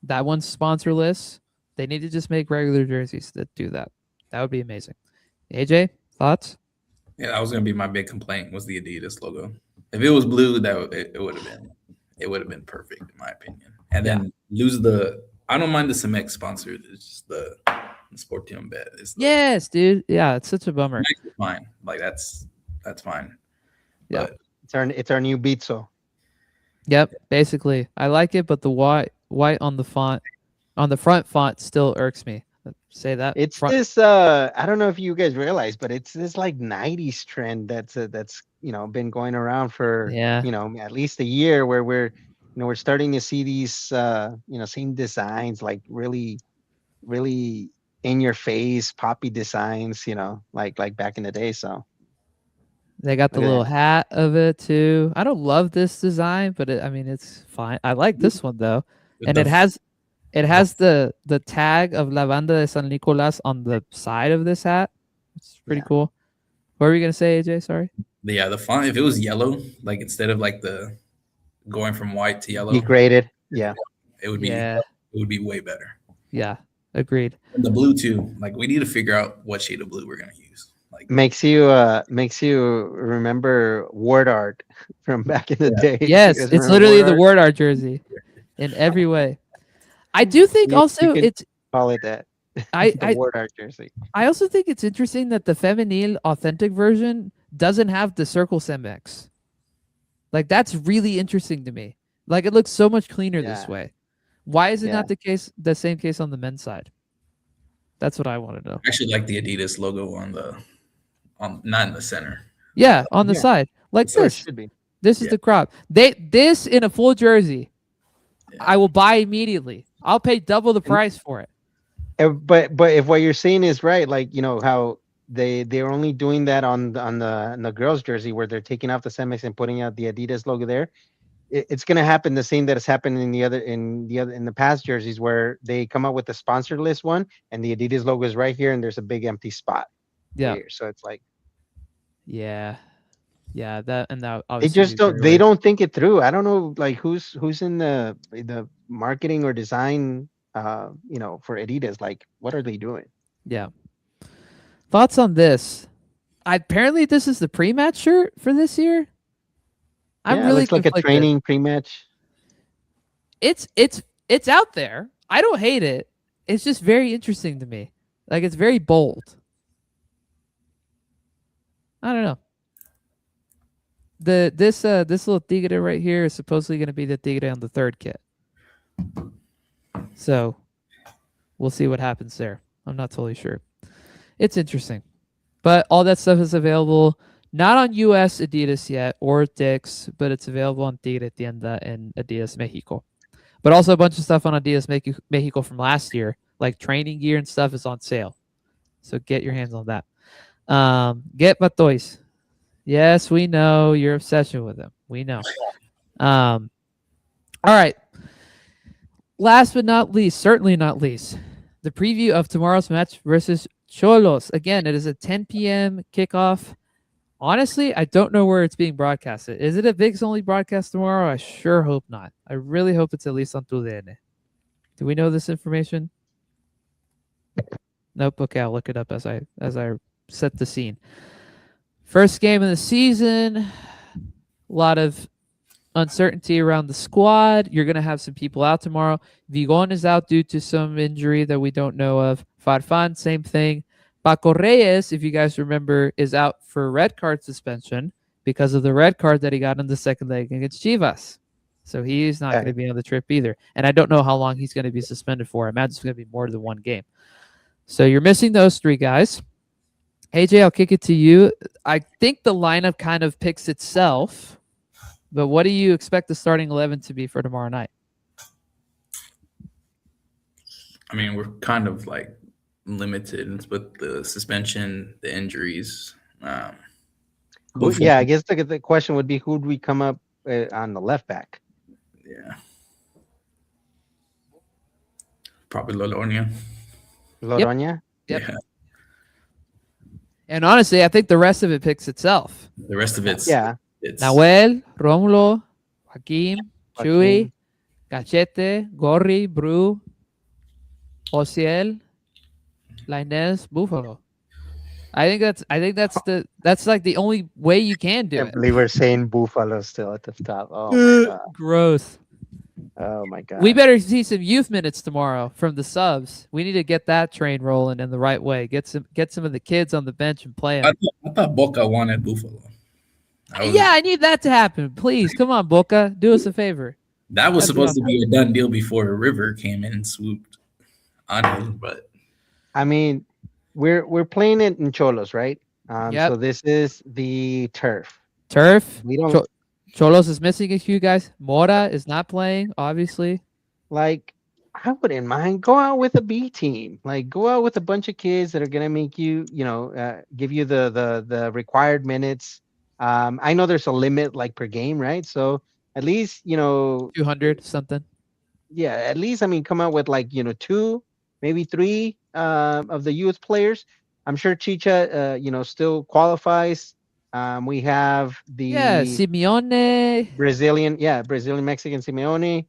That one's sponsorless. They need to just make regular jerseys that do that. That would be amazing. AJ, thoughts? Yeah, that was gonna be my big complaint was the Adidas logo. If it was blue, it would have been perfect in my opinion. And Yeah. then lose the. I don't mind the Cemex sponsor. It's just the Sportium bet. Yes, dude. Yeah, it's such a bummer. Cemex is fine. Like that's fine. Yeah. But It's our new Beatso. Yep. Basically, I like it, but the white on the font, on the front font, still irks me. Say that. It's Front. this I don't know if you guys realize, but it's this like 90s trend that's been going around for Yeah. at least a year, where we're starting to see these same designs, like really really in your face poppy designs, like back in the day. So They got the look at little that. hat of it too. I don't love this design, but I mean, it's fine. I like this one though, with and the it has the tag of La Banda de San Nicolas on the side of this hat. It's pretty Yeah. cool. What were you gonna say, AJ? Sorry. the font, if it was yellow, like instead of like the going from white to yellow, Degraded. Yeah. it would Yeah. be way better. Yeah. Agreed. And the blue too. Like we need to figure out what shade of blue we're gonna use. Like Makes you remember word art from back in the day. You Yes, guys it's remember literally word the art? word art jersey in every way. I do think You also could call it that. I The I word art jersey. I also think it's interesting that the feminine authentic version doesn't have the circle Cemex. Like that's really interesting to me. Like it looks so much cleaner this Yeah. way. Why is it Yeah. not the same case on the men's side? That's what I want to know. I actually like the Adidas logo on not in the center. Yeah, on the Yeah. side. Like So it this. should be. This is Yeah. the crop. This in a full jersey. Yeah. I will buy immediately. I'll pay double the price for it. But if what you're saying is right, like how they're only doing that on the girls jersey, where they're taking off the Cemex and putting out the Adidas logo there, it's gonna happen the same that has happened in the past jerseys, where they come out with the sponsorless one and the Adidas logo is right here and there's a big empty spot Yeah. here. So it's like, Yeah. Yeah, that They obviously just be don't. very They weird. don't think it through. I don't know, like who's in the marketing or design, for Adidas. Like, what are they doing? Yeah. Thoughts on this? Apparently, this is the pre-match shirt for this year. I'm Yeah, it really looks like a conflicted. training pre-match. It's out there. I don't hate it. It's just very interesting to me. Like it's very bold. I don't know. This little tigre right here is supposedly going to be the tigre on the third kit. So we'll see what happens there. I'm not totally sure. It's interesting, but all that stuff is available not on US Adidas yet or Dick's, but it's available on Tigre Tienda and Adidas Mexico. But also a bunch of stuff on Adidas Mexico from last year, like training gear and stuff, is on sale. So get your hands on that. Get Batoys. Yes, we know your obsession with them. We know. All right. Last but not least, certainly not least, the preview of tomorrow's match versus Xolos. Again, it is a 10 p.m. kickoff. Honestly, I don't know where it's being broadcasted. Is it a VIX only broadcast tomorrow? I sure hope not. I really hope it's at least on TUDN. Do we know this information? Nope. Okay, I'll look it up as I set the scene. First game of the season. A lot of uncertainty around the squad. You're going to have some people out tomorrow. Vigon is out due to some injury that we don't know of. Farfan, same thing. Paco Reyes, if you guys remember, is out for red card suspension because of the red card that he got in the second leg against Chivas. So he's not going to be on the trip either. And I don't know how long he's going to be suspended for. I imagine it's going to be more than one game. So you're missing those three guys. AJ, I'll kick it to you. I think the lineup kind of picks itself, but what do you expect the starting 11 to be for tomorrow night? I mean, we're kind of like limited with the suspension, the injuries. Yeah, I guess the question would be, who'd we come up on the left back? Yeah. Probably Lolonia. Loroña? Yep. Yeah. And honestly, I think the rest of it picks itself. The rest of it's it's Nahuel, Romulo, Joaquim, Chuy, Joaquim. Gachete, Gorri, Bru, Ociel, Lainez, Buffalo. I think that's like the only way you can do I it. can't believe we're saying Buffalo still at the top. Oh my god. Gross. Oh my god. We better see some youth minutes tomorrow from the subs. We need to get that train rolling in the right way. Get some of the kids on the bench and play them. I thought Boca wanted Buffalo. I need that to happen. Please, come on, Boca. Do us a favor. That was supposed to be a done deal before River came in and swooped on him, but I mean, we're playing it in Xolos, right? Yep. So this is the turf. Turf. We don't Xolos is missing a few guys. Mora is not playing, obviously. like. I wouldn't mind. Go out with a B team. Like, go out with a bunch of kids that are gonna make you, give you the required minutes. I know there's a limit, like, per game, right? So at least 200 something. Yeah, at least, I mean, come out with like 2, maybe 3 of the youth players. I'm sure Chicha still qualifies. We have the Simeone, Brazilian Mexican Simeone.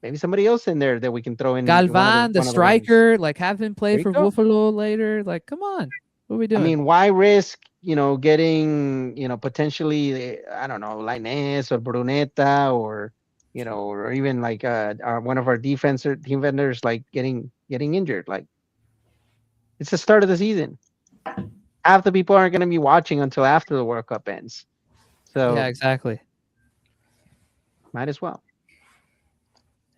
Maybe somebody else in there that we can throw in. Galvan, the striker, like have him play There you for go. Buffalo later. Like, come on, what are we doing? I mean, why risk getting potentially, I don't know, Lainez or Bruneta or or even like one of our defenders like getting injured. Like, it's the start of the season. Half the people aren't going to be watching until after the World Cup ends. So yeah, exactly. might as well.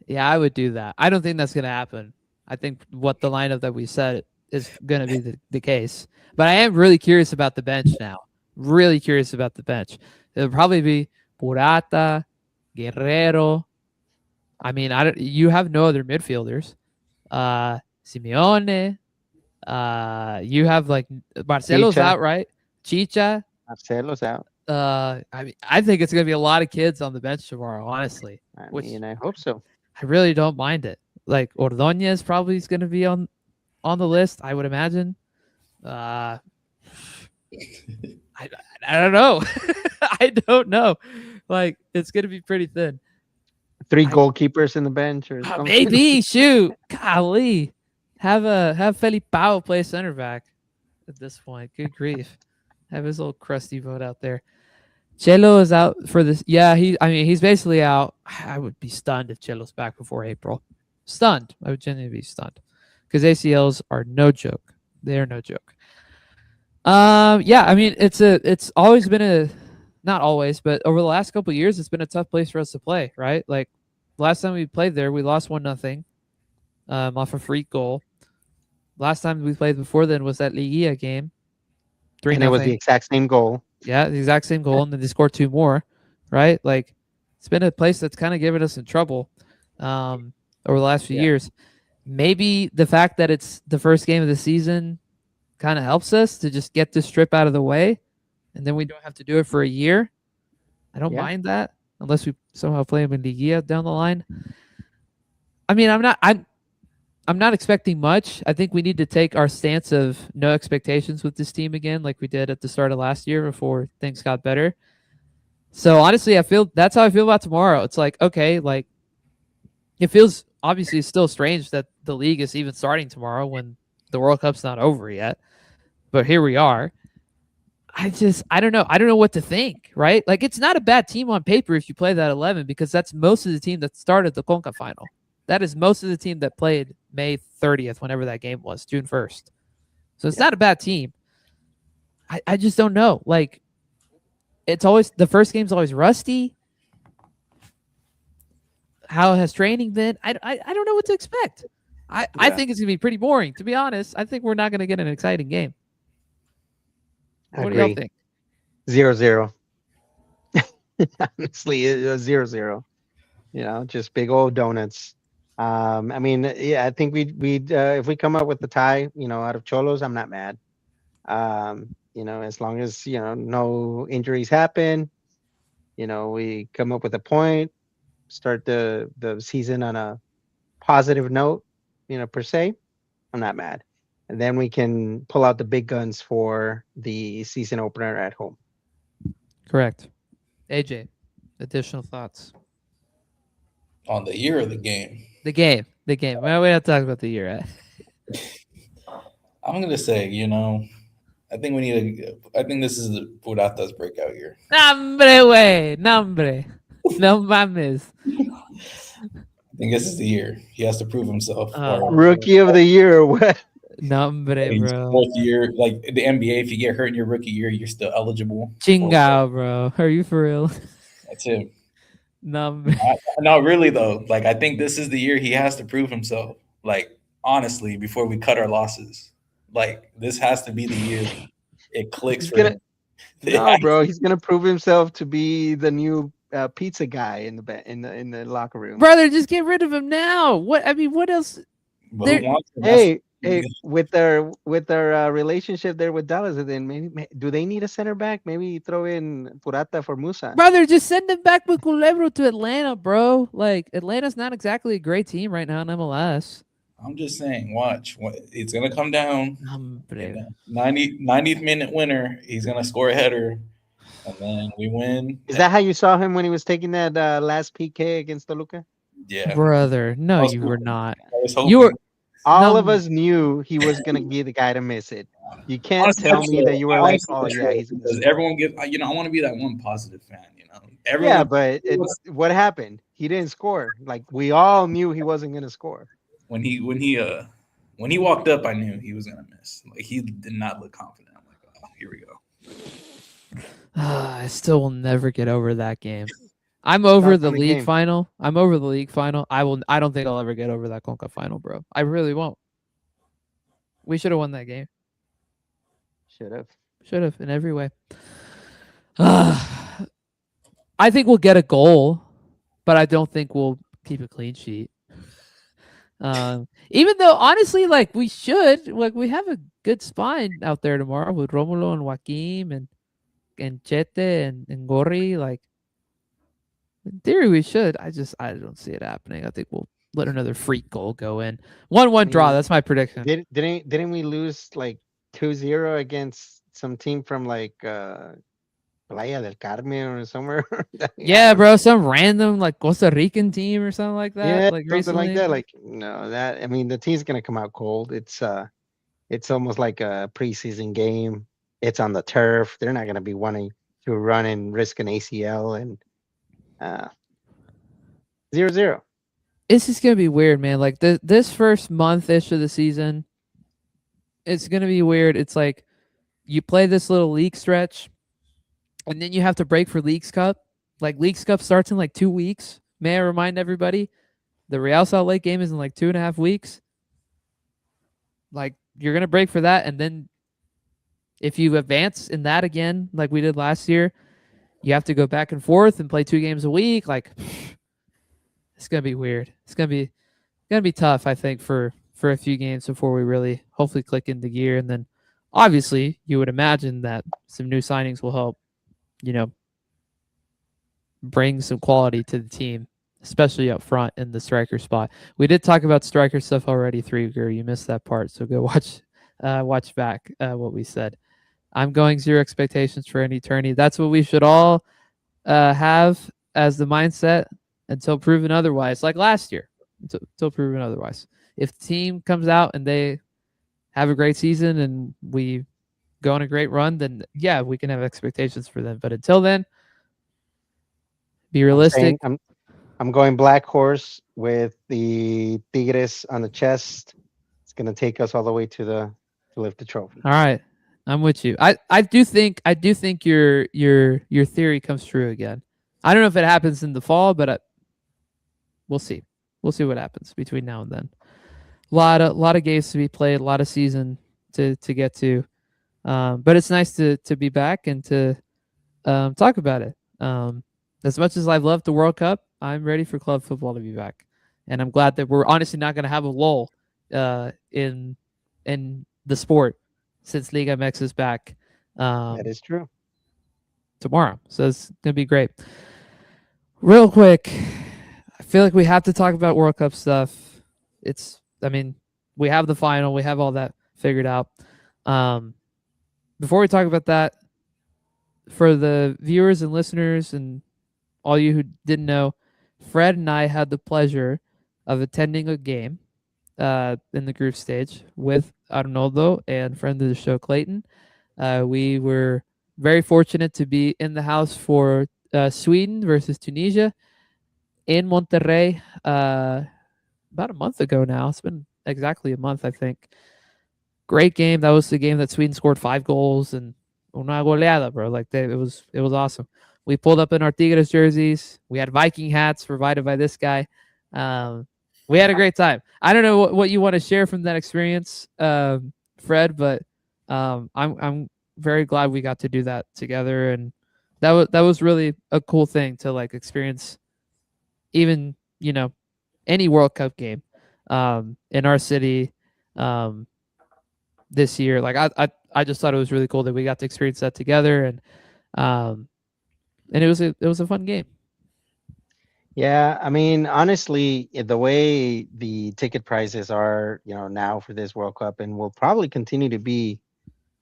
Yeah, I would do that. I don't think that's going to happen. I think what the lineup that we said is going to be the case. But I am really curious about the bench now. Really curious about the bench. It'll probably be Purata, Guerrero. I mean, you have no other midfielders. Simeone. You have like Marcelo's Chicha. out, right? Chicha. Marcelo's out. I think it's going to be a lot of kids on the bench tomorrow, honestly. I mean, I hope so. I really don't mind it. Like Ordonez probably is going to be on the list, I would imagine. I I don't know. I don't know. Like, it's gonna be pretty thin. 3 goalkeepers in the bench or something. Maybe shoot. Golly. Have Felipao play center back at this point. Good grief. Have his little crusty vote out there. Chelo is out for this. Yeah, he's basically out. I would be stunned if Chelo's back before April. Stunned. I would genuinely be stunned. Because ACLs are no joke. They are no joke. Yeah, I mean it's always been not always, but over the last couple of years it's been a tough place for us to play, right? Like last time we played there, we lost 1-0 off a free goal. Last time we played before then was that Liguilla game. 3-0. And it was the exact same goal. Yeah, the exact same goal, and then they scored 2 more, right? Like it's been a place that's kind of given us in trouble over the last few years. Maybe the fact that it's the first game of the season kind of helps us to just get this trip out of the way, and then we don't have to do it for a year. I don't mind that unless we somehow play them in Liguilla down the line. I mean, I'm not expecting much. I think we need to take our stance of no expectations with this team again, like we did at the start of last year before things got better. So honestly, that's how I feel about tomorrow. It's like, okay, like it feels obviously still strange that the league is even starting tomorrow when the World Cup's not over yet. But here we are. I don't know. I don't know what to think, right? Like it's not a bad team on paper if you play that 11 because that's most of the team that started the Conca final. That is most of the team that played May 30th, whenever that game was, June 1st. So it's not a bad team. I just don't know. Like, it's always, the first game's always rusty. How has training been? I don't know what to expect. I think it's going to be pretty boring, to be honest. I think we're not going to get an exciting game. What do y'all think? 0-0. Honestly, it was 0-0. You know, just big old donuts. I mean, yeah, I think we'd if we come up with the tie, you know, out of Xolos, I'm not mad. You know, as long as, you know, no injuries happen, you know, we come up with a point, start the season on a positive note, you know, per se, I'm not mad. And then we can pull out the big guns for the season opener at home. Correct. AJ, additional thoughts? On the year of the game? The game. Well, we have to talk about the year. I'm going to say, you know, I think this is the Purata's breakout year. Nombre. No mames. I think this is the year. He has to prove himself. Rookie of the year or what? Nombre, bro. Fourth year, like the NBA, if you get hurt in your rookie year, you're still eligible. Chingao, bro. Are you for real? That's him. Nombre. No, really though. Like I think this is the year he has to prove himself. Like honestly, before we cut our losses, like this has to be the year it clicks for him. No, bro, he's gonna prove himself to be the new pizza guy in the locker room. Brother, just get rid of him now. What else? Hey, with their relationship there with Dallas, then maybe do they need a center back? Maybe throw in Purata for Musa. Brother, just send him back with Culebro to Atlanta, bro. Like Atlanta's not exactly a great team right now in MLS. I'm just saying, watch. It's gonna come down. 90th minute winner. He's gonna score a header, and then we win. Is that how you saw him when he was taking that last PK against Toluca? Yeah, brother. No, you were not. You were. All of us knew he was gonna be the guy to miss it. You can't tell me that you were like, oh yeah, he's because everyone gives. You know, I want to be that one positive fan. You know, everyone. Yeah, but what happened? He didn't score. Like we all knew he wasn't gonna score. When he walked up, I knew he was gonna miss. Like he did not look confident. I'm like, oh, here we go. I still will never get over that game. I'm over the league final. I don't think I'll ever get over that Conca final, bro. I really won't. We should have won that game. Should have in every way. I think we'll get a goal, but I don't think we'll keep a clean sheet. Even though honestly, like we should, like we have a good spine out there tomorrow with Romulo and Joaquim and Chete and Gorri. Like in theory, we should. I don't see it happening. I think we'll let another freak goal go in. 1-1 draw. That's my prediction. Didn't we lose like 2-0 against some team from like Playa del Carmen or somewhere. Yeah, bro, some random like Costa Rican team or something like that. Yeah, Like something like recently. that. Like no, that I mean the team's gonna come out cold. It's almost like a preseason game. It's on the turf. They're not gonna be wanting to run and risk an ACL and uh 0-0. It's just gonna be weird, man. Like this first month ish of the season, it's gonna be weird. It's like you play this little league stretch, and then you have to break for Leagues Cup. Like Leagues Cup starts in like 2 weeks. May I remind everybody, the Real Salt Lake game is in like 2.5 weeks. Like you're gonna break for that, and then if you advance in that again, like we did last year, you have to go back and forth and play 2 games a week. Like it's gonna be weird. It's gonna be tough, I think, for a few games before we really hopefully click into gear. And then obviously you would imagine that some new signings will help, you know, bring some quality to the team, especially up front in the striker spot. We did talk about striker stuff already, Threeger. You missed that part, so go watch back what we said. I'm going 0 expectations for any tourney. That's what we should all have as the mindset until proven otherwise, like last year, until proven otherwise. If the team comes out and they have a great season and we go on a great run, then yeah, we can have expectations for them. But until then, be realistic. I'm going black horse with the Tigres on the chest. It's gonna take us all the way to lift the trophy. All right, I'm with you. I do think your theory comes true again. I don't know if it happens in the fall, but we'll see. We'll see what happens between now and then. A lot of games to be played, a lot of season to get to. But it's nice to be back and to talk about it. As much as I've loved the World Cup, I'm ready for club football to be back, and I'm glad that we're honestly not going to have a lull in the sport since Liga MX is back. That is true. Tomorrow, so it's gonna be great. Real quick, I feel like we have to talk about World Cup stuff. I mean, we have the final, we have all that figured out. Before we talk about that, for the viewers and listeners and all you who didn't know, Fred and I had the pleasure of attending a game in the group stage with Arnoldo and friend of the show, Clayton. We were very fortunate to be in the house for Sweden versus Tunisia in Monterrey about a month ago now. It's been exactly a month, I think. Great game. That was the game that Sweden scored 5 goals and una goleada, bro. Like it was awesome. We pulled up in our Tigres jerseys. We had Viking hats provided by this guy. We had a great time. I don't know what you want to share from that experience, Fred, but I'm very glad we got to do that together, and that was really a cool thing to like experience. Even any World Cup game in our city this year. Like I just thought it was really cool that we got to experience that together, and it was a fun game. Yeah, I mean, honestly, the way the ticket prices are, now for this World Cup, and will probably continue to be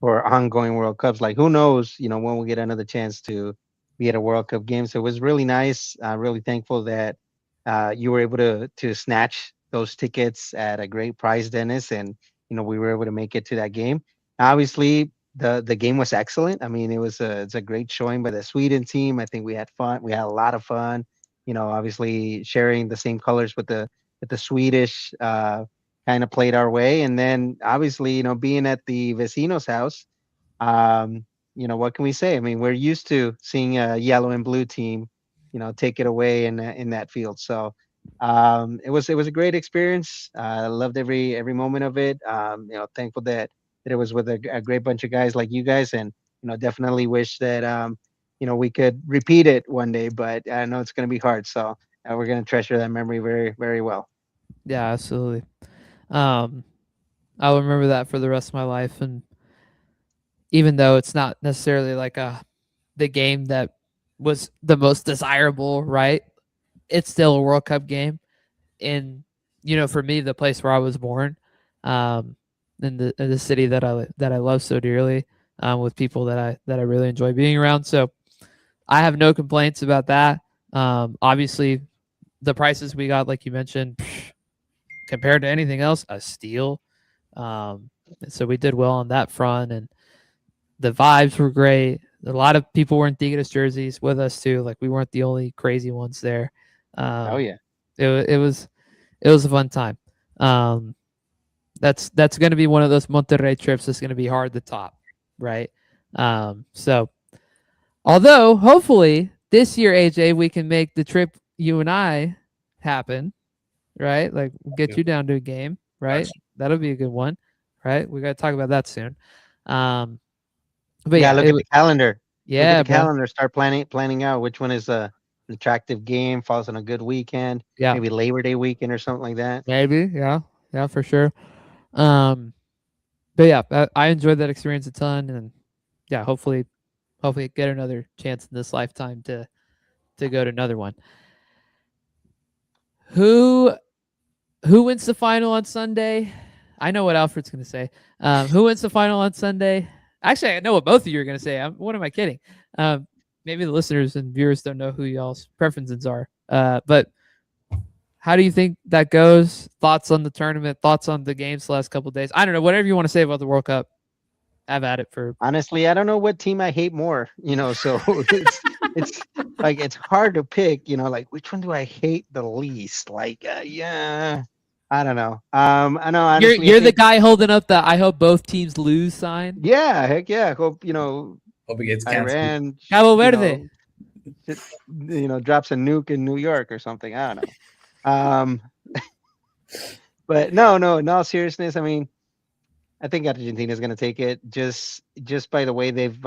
for ongoing World Cups. Like, who knows, when we get another chance to be at a World Cup game. So it was really nice. Really thankful that you were able to snatch those tickets at a great price, Dennis, and we were able to make it to that game. Obviously, the game was excellent. I mean, it's a great showing by the Sweden team. I think we had fun. We had a lot of fun. Obviously sharing the same colors with the Swedish kind of played our way, and then obviously being at the vecino's house. What can we say? I mean, we're used to seeing a yellow and blue team, take it away in that field. So it was a great experience. I loved every moment of it. Thankful that it was with a great bunch of guys like you guys, and definitely wish that we could repeat it one day. But I know it's going to be hard. So we're going to treasure that memory very, very well. Yeah, absolutely. I'll remember that for the rest of my life, and even though it's not necessarily like the game that was the most desirable, right? It's still a World Cup game, in for me, the place where I was born, in the city that I love so dearly, with people that I really enjoy being around. So I have no complaints about that. Obviously, the prices we got, like you mentioned, compared to anything else, a steal. So we did well on that front, and the vibes were great. A lot of people were in Tigres jerseys with us too. Like we weren't the only crazy ones there. Oh yeah. It was a fun time. That's going to be one of those Monterrey trips that's going to be hard to top, right? So although hopefully this year, AJ, we can make the trip you and I happen, right? Like we'll get you down to a game, right? Gotcha. That'll be a good one, right? We got to talk about that soon. But Yeah, yeah, look at the calendar. Look yeah, at the bro. calendar. Start planning out which one is an attractive game, falls on a good weekend, Yeah, maybe Labor Day weekend or something like that. maybe. Yeah, for sure. But yeah, I enjoyed that experience a ton, and yeah, hopefully get another chance in this lifetime to go to another one. Who wins the final on Sunday? I know what Alfred's going to say. Who wins the final on Sunday? Actually, I know what both of you are going to say. What am I kidding? Maybe the listeners and viewers don't know who y'all's preferences are. But how do you think that goes? Thoughts on the tournament? Thoughts on the games the last couple of days? I don't know. Whatever you want to say about the World Cup, have at it. For Honestly, I don't know what team I hate more. So it's like it's hard to pick. Like which one do I hate the least? Like yeah, I don't know. I know honestly. you're the guy holding up the "I hope both teams lose" sign. Yeah, heck yeah. I hope Hope it gets canceled. Iran, Cabo Verde. Drops a nuke in New York or something. I don't know. But no, in all seriousness, I mean, I think Argentina is going to take it just by the way they've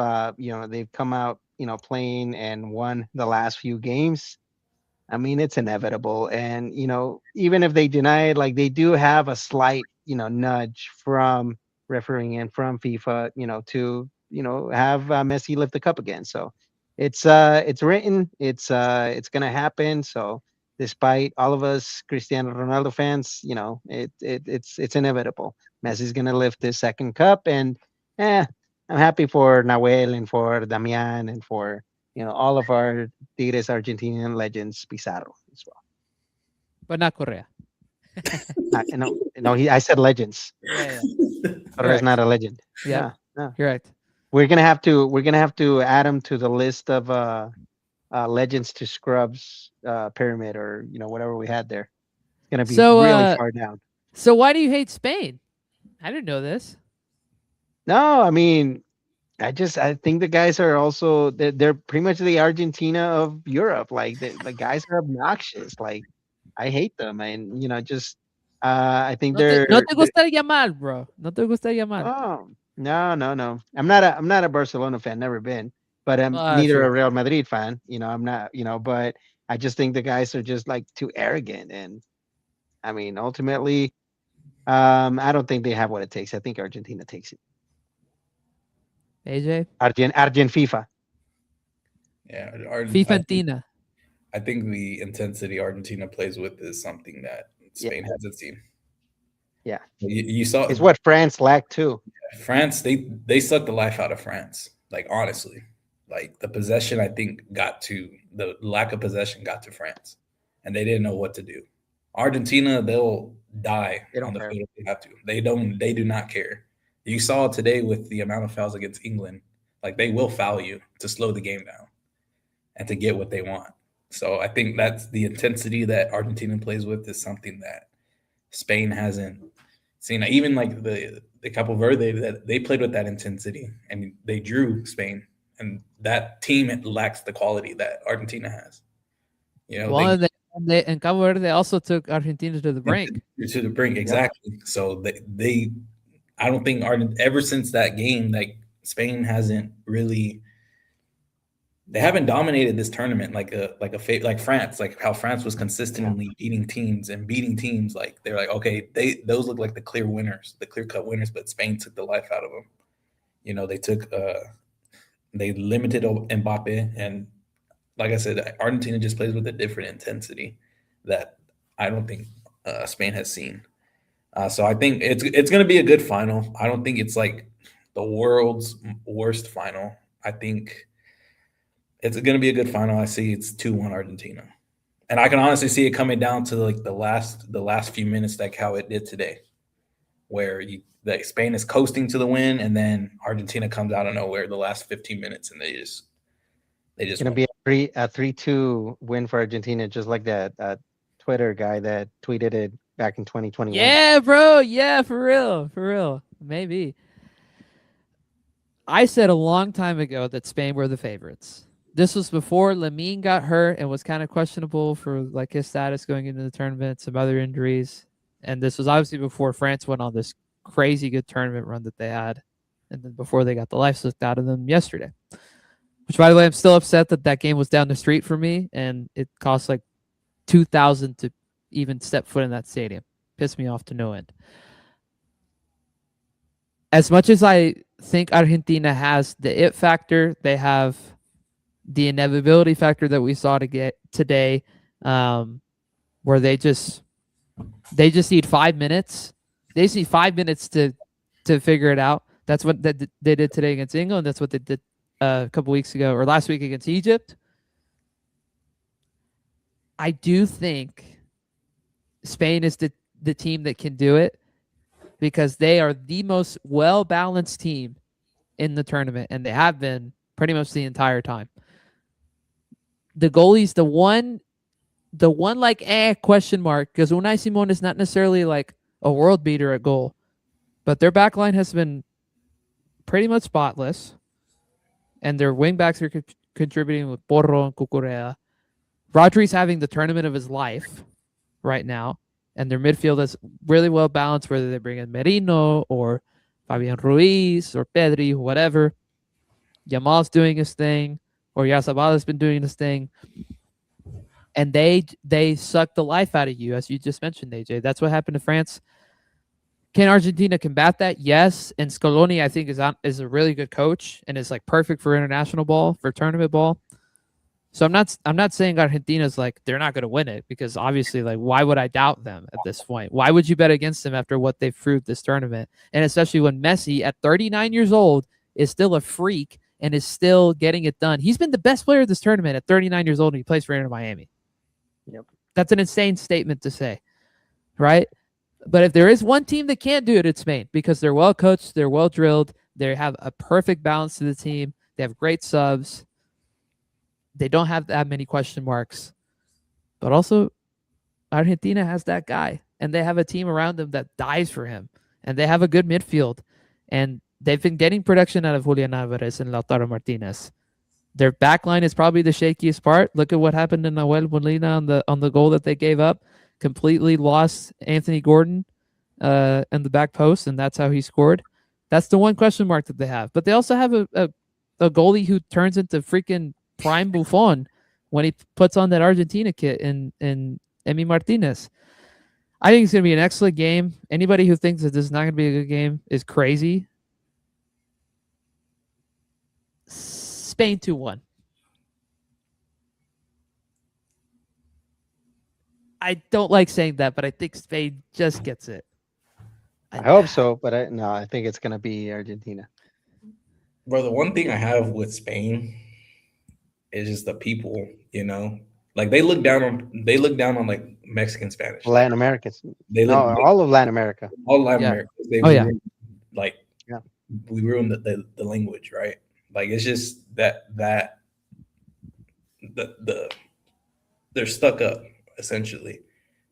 they've come out playing and won the last few games. I mean, it's inevitable, and even if they deny it, like they do have a slight nudge from refereeing and from FIFA, to have Messi lift the cup again. So it's written, it's gonna happen. So despite all of us Cristiano Ronaldo fans, it's inevitable. Messi's gonna lift his second cup, and I'm happy for Nahuel and for Damian and for all of our Tigres Argentinian legends, Pizarro as well. But not Correa. No, I said legends. Yeah. Correa's not a legend. Yeah, No. correct. We're gonna have to add him to the list of legends to scrubs pyramid, or whatever we had there. It's gonna be really far down. So why do you hate Spain? I didn't know this. No, I mean, I think the guys are also they're pretty much the Argentina of Europe. Like the guys are obnoxious. Like I hate them, and just I think No te they're gustaría mal, bro. No te gustaría mal. oh no. I'm not a Barcelona fan, never been, but I'm neither sure. a Real Madrid fan. I'm not, but I just think the guys are just like too arrogant, and I mean ultimately, I don't think they have what it takes. I think Argentina takes it. AJ? Argent FIFA. Yeah, FIFAntina. I think the intensity Argentina plays with is something that Spain hasn't seen. Yeah, you saw it's what France lacked too. France, they sucked the life out of France. Like honestly, like the possession, I think the lack of possession got to France, and they didn't know what to do. Argentina, they'll die on the field if they have to. They do not care. You saw today with the amount of fouls against England, like they will foul you to slow the game down and to get what they want. So I think that's the intensity that Argentina plays with is something that Spain hasn't seen. Even like the Cabo Verde, that they played with that intensity and they drew Spain, and that team lacks the quality that Argentina has. Well, and Cabo Verde also took Argentina to the brink. To the brink, exactly. Yeah. So they I don't think ever since that game, like Spain hasn't really. They haven't dominated this tournament like France, like how France was consistently beating teams. Like they're like, okay, those look like the clear winners, the clear cut winners, but Spain took the life out of them. They limited Mbappe, and like I said, Argentina just plays with a different intensity that I don't think Spain has seen. So I think it's going to be a good final. I don't think it's like the world's worst final. I think It's going to be a good final. I see it's 2-1 Argentina. And I can honestly see it coming down to like the last few minutes, like how it did today, where Spain is coasting to the win, and then Argentina comes out of nowhere the last 15 minutes, and they just It's gonna be a 3-2 win for Argentina, just like that Twitter guy that tweeted it back in 2021. Yeah, bro. Yeah, for real. Maybe. I said a long time ago that Spain were the favorites. This was before Lamine got hurt and was kind of questionable for like his status going into the tournament, some other injuries. And this was obviously before France went on this crazy good tournament run that they had. And then before they got the life sucked out of them yesterday. Which, by the way, I'm still upset that that game was down the street for me and it cost like $2,000 to even step foot in that stadium. Pissed me off to no end. As much as I think Argentina has the it factor, they have the inevitability factor that we saw today, where they just need 5 minutes. They just need 5 minutes to figure it out. That's what they did today against England. That's what they did a couple weeks ago or last week against Egypt. I do think Spain is the team that can do it because they are the most well-balanced team in the tournament, and they have been pretty much the entire time. The goalie's the one like question mark, because Unai Simon is not necessarily like a world beater at goal, but their back line has been pretty much spotless, and their wingbacks are contributing with Porro and Cucurella. Rodri's having the tournament of his life right now, and their midfield is really well balanced, whether they bring in Merino or Fabian Ruiz or Pedri, whatever. Yamal's doing his thing, or Yazabala's been doing his thing. And they suck the life out of you, as you just mentioned, AJ. That's what happened to France. Can Argentina combat that? Yes. And Scaloni, I think, is a really good coach and is like perfect for international ball, for tournament ball. So I'm not saying Argentina's like they're not going to win it, because obviously, like, why would I doubt them at this point? Why would you bet against them after what they've proved this tournament? And especially when Messi, at 39 years old, is still a freak and is still getting it done. He's been the best player of this tournament at 39 years old, and he plays for Inter Miami. Yep. That's an insane statement to say, right? But if there is one team that can't do it, it's Spain, because they're well coached, they're well drilled, they have a perfect balance to the team, they have great subs, they don't have that many question marks. But also, Argentina has that guy, and they have a team around them that dies for him, and they have a good midfield, and they've been getting production out of Julian Alvarez and Lautaro Martinez. Their back line is probably the shakiest part. Look at what happened to Nahuel Molina on the goal that they gave up. Completely lost Anthony Gordon in the back post, and that's how he scored. That's the one question mark that they have. But they also have a goalie who turns into freaking prime Buffon when he puts on that Argentina kit in Emi Martinez. I think it's going to be an excellent game. Anybody who thinks that this is not going to be a good game is crazy. Spain 2-1. I don't like saying that, but I think Spain just gets it. I hope so, but I think it's gonna be Argentina. Bro, the one thing I have with Spain is just the people, like they look down on like Mexican Spanish. Latin Americans. All of Latin America. All Latin America. We ruined the language, right? Like it's just that they're stuck up, essentially.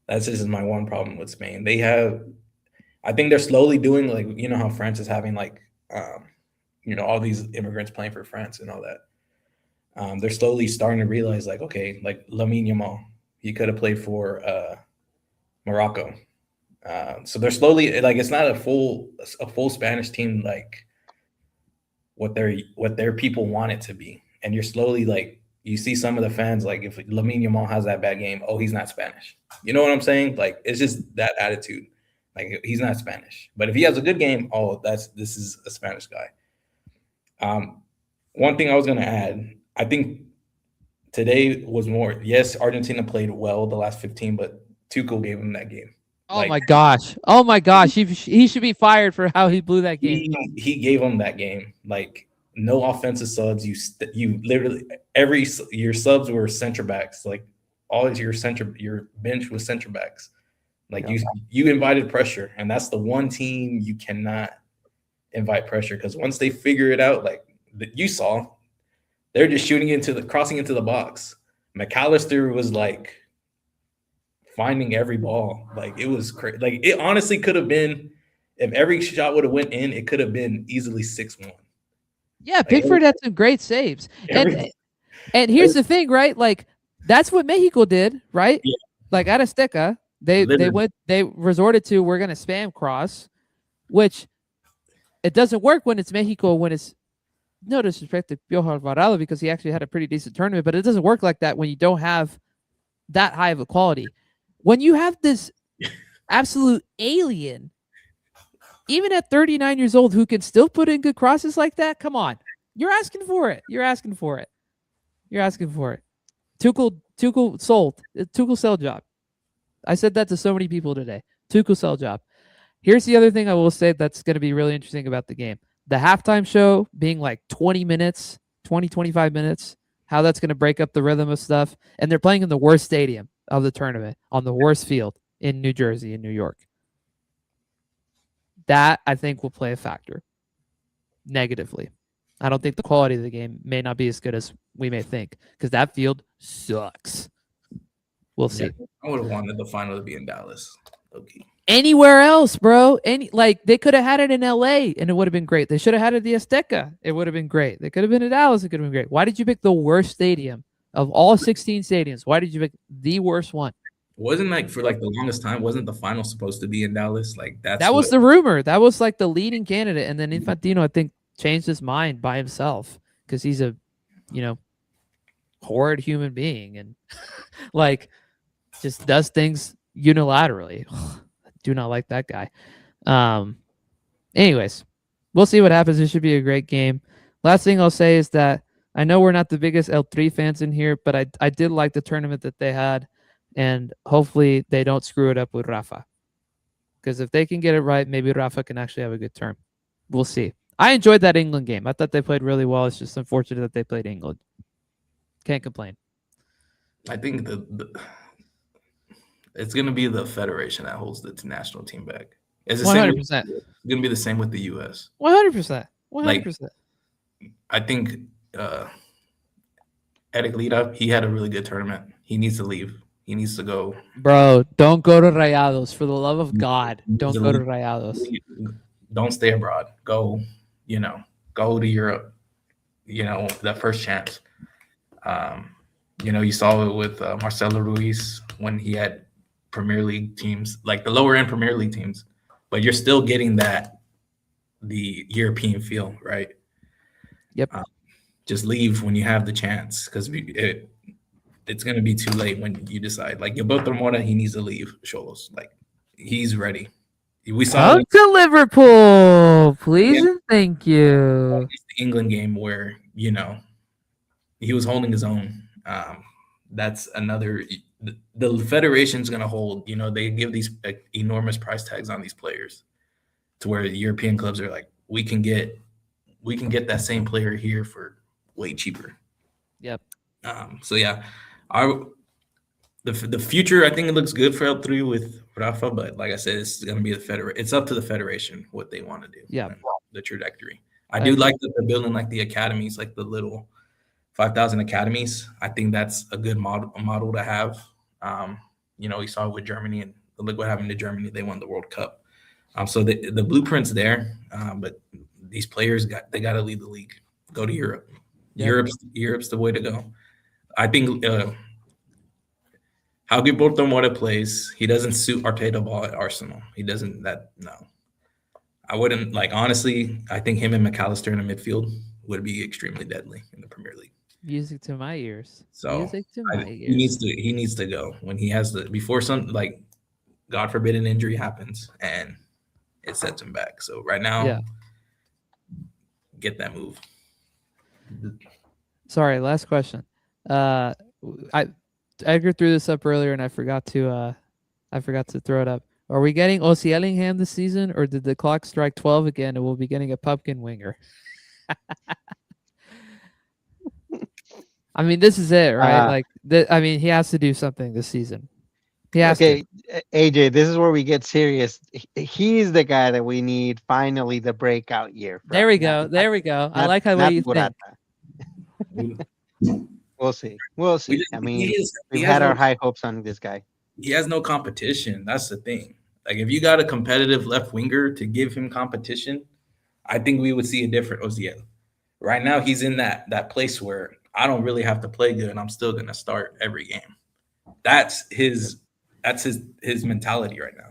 That's just my one problem with Spain. I think they're slowly doing, like, how France is having like all these immigrants playing for France and all that. They're slowly starting to realize, like, okay, like Lamine Yamal, he could have played for Morocco. So they're slowly, like, it's not a full Spanish team like what their people want it to be. And you're slowly, like, you see some of the fans, like, if Lamine Yamal has that bad game, oh, he's not Spanish. You know what I'm saying? Like, it's just that attitude. Like, he's not Spanish. But if he has a good game, oh, this is a Spanish guy. One thing I was going to add, I think today was more, yes, Argentina played well the last 15, but Tuchel gave him that game. Oh, like, my gosh. He should be fired for how he blew that game. He gave him that game. Like, no offensive subs. You literally your subs were center backs. Like all your bench was center backs. Like you invited pressure, and that's the one team you cannot invite pressure, because once they figure it out, like you saw, they're just crossing into the box. McAllister was like finding every ball. Like it was crazy. Like it honestly could have been, if every shot would have went in, it could have been easily 6-1. Yeah, Pickford had some great saves. And here's the thing, right? Like that's what Mexico did, right? Yeah. Like at Azteca, they resorted to, we're gonna spam cross, which it doesn't work when it's Mexico, when it's, no disrespect to Piojo Alvarado because he actually had a pretty decent tournament, but it doesn't work like that when you don't have that high of a quality. When you have this absolute alien, even at 39 years old, who can still put in good crosses like that, come on. You're asking for it. Tuchel sold. Tuchel sell job. I said that to so many people today. Tuchel sell job. Here's the other thing I will say that's going to be really interesting about the game. The halftime show being like 20 minutes, 20, 25 minutes, how that's going to break up the rhythm of stuff. And they're playing in the worst stadium of the tournament, on the worst field in New Jersey and New York. That, I think, will play a factor negatively. I don't think the quality of the game may not be as good as we may think, because that field sucks. We'll see. I would have wanted the final to be in Dallas. Okay. Anywhere else, bro. They could have had it in LA and it would have been great. They should have had it at the Azteca. It would have been great. They could have been in Dallas. It could have been great. Why did you pick the worst stadium of all 16 stadiums? Why did you pick the worst one? Wasn't like for like the longest time, wasn't the final supposed to be in Dallas? Like that was the rumor. That was like the leading candidate. And then Infantino, I think, changed his mind by himself because he's a, horrid human being and like just does things unilaterally. Do not like that guy. Anyways, we'll see what happens. It should be a great game. Last thing I'll say is that I know we're not the biggest L3 fans in here, but I did like the tournament that they had, and hopefully they don't screw it up with Rafa. Because if they can get it right, maybe Rafa can actually have a good term. We'll see. I enjoyed that England game. I thought they played really well. It's just unfortunate that they played England. Can't complain. I think it's going to be the federation that holds the national team back. It's the 100%. It's going to be the same with the U.S. 100%. 100%. I think Eric Lira, he had a really good tournament. He needs to leave. He needs to go. Bro, don't go to Rayados. For the love of God, don't go to Rayados. Don't stay abroad. Go, go to Europe. That first chance. You saw it with Marcelo Ruiz when he had Premier League teams, like the lower end Premier League teams, but you're still getting the European feel, right? Yep. Just leave when you have the chance, because it's going to be too late when you decide. Like Gilberto Mora, he needs to leave Xolos. Like he's ready. We saw Come to Liverpool, please and thank you. It's the England game where he was holding his own. That's another. The federation's going to hold. They give these enormous price tags on these players, to where the European clubs are like, we can get that same player here for way cheaper. Yep. So yeah, the future, I think it looks good for L3 with Rafa, but like I said, it's going to be it's up to the federation what they want to do. Yeah. The trajectory. I do like that they're building like the academies, like the little 5,000 academies. I think that's a good model to have. We saw it with Germany, and look what happened to Germany. They won the World Cup. So the blueprint's there, but these players they got to lead the league. Go to Europe. Yep. Europe's the way to go. I think how Gilberto Mora plays, he doesn't suit Arteta ball at Arsenal. He doesn't. No. I wouldn't honestly. I think him and McAllister in the midfield would be extremely deadly in the Premier League. Music to my ears. So Music to my ears. He needs to go when he has before some God forbid an injury happens and it sets him back. So right now, get that move. Sorry, last question. Edgar threw this up earlier and I forgot to throw it up. Are we getting O.C. Ellingham this season, or did the clock strike 12 again and we'll be getting a pumpkin winger? I mean, this is it, right? Uh, Like, I mean, he has to do something this season. He has to. Okay, AJ, this is where we get serious. He's the guy that we need finally the breakout year from. There we go. There we go. I like how not you Murata. think. We'll see. We'll see. I mean, he we've has had no, our high hopes on this guy. he has no competition. That's the thing. Like if you got a competitive left winger to give him competition, I think we would see a different Oziel. Right now, he's in that place where I don't really have to play good, and I'm still gonna start every game. That's his mentality right now.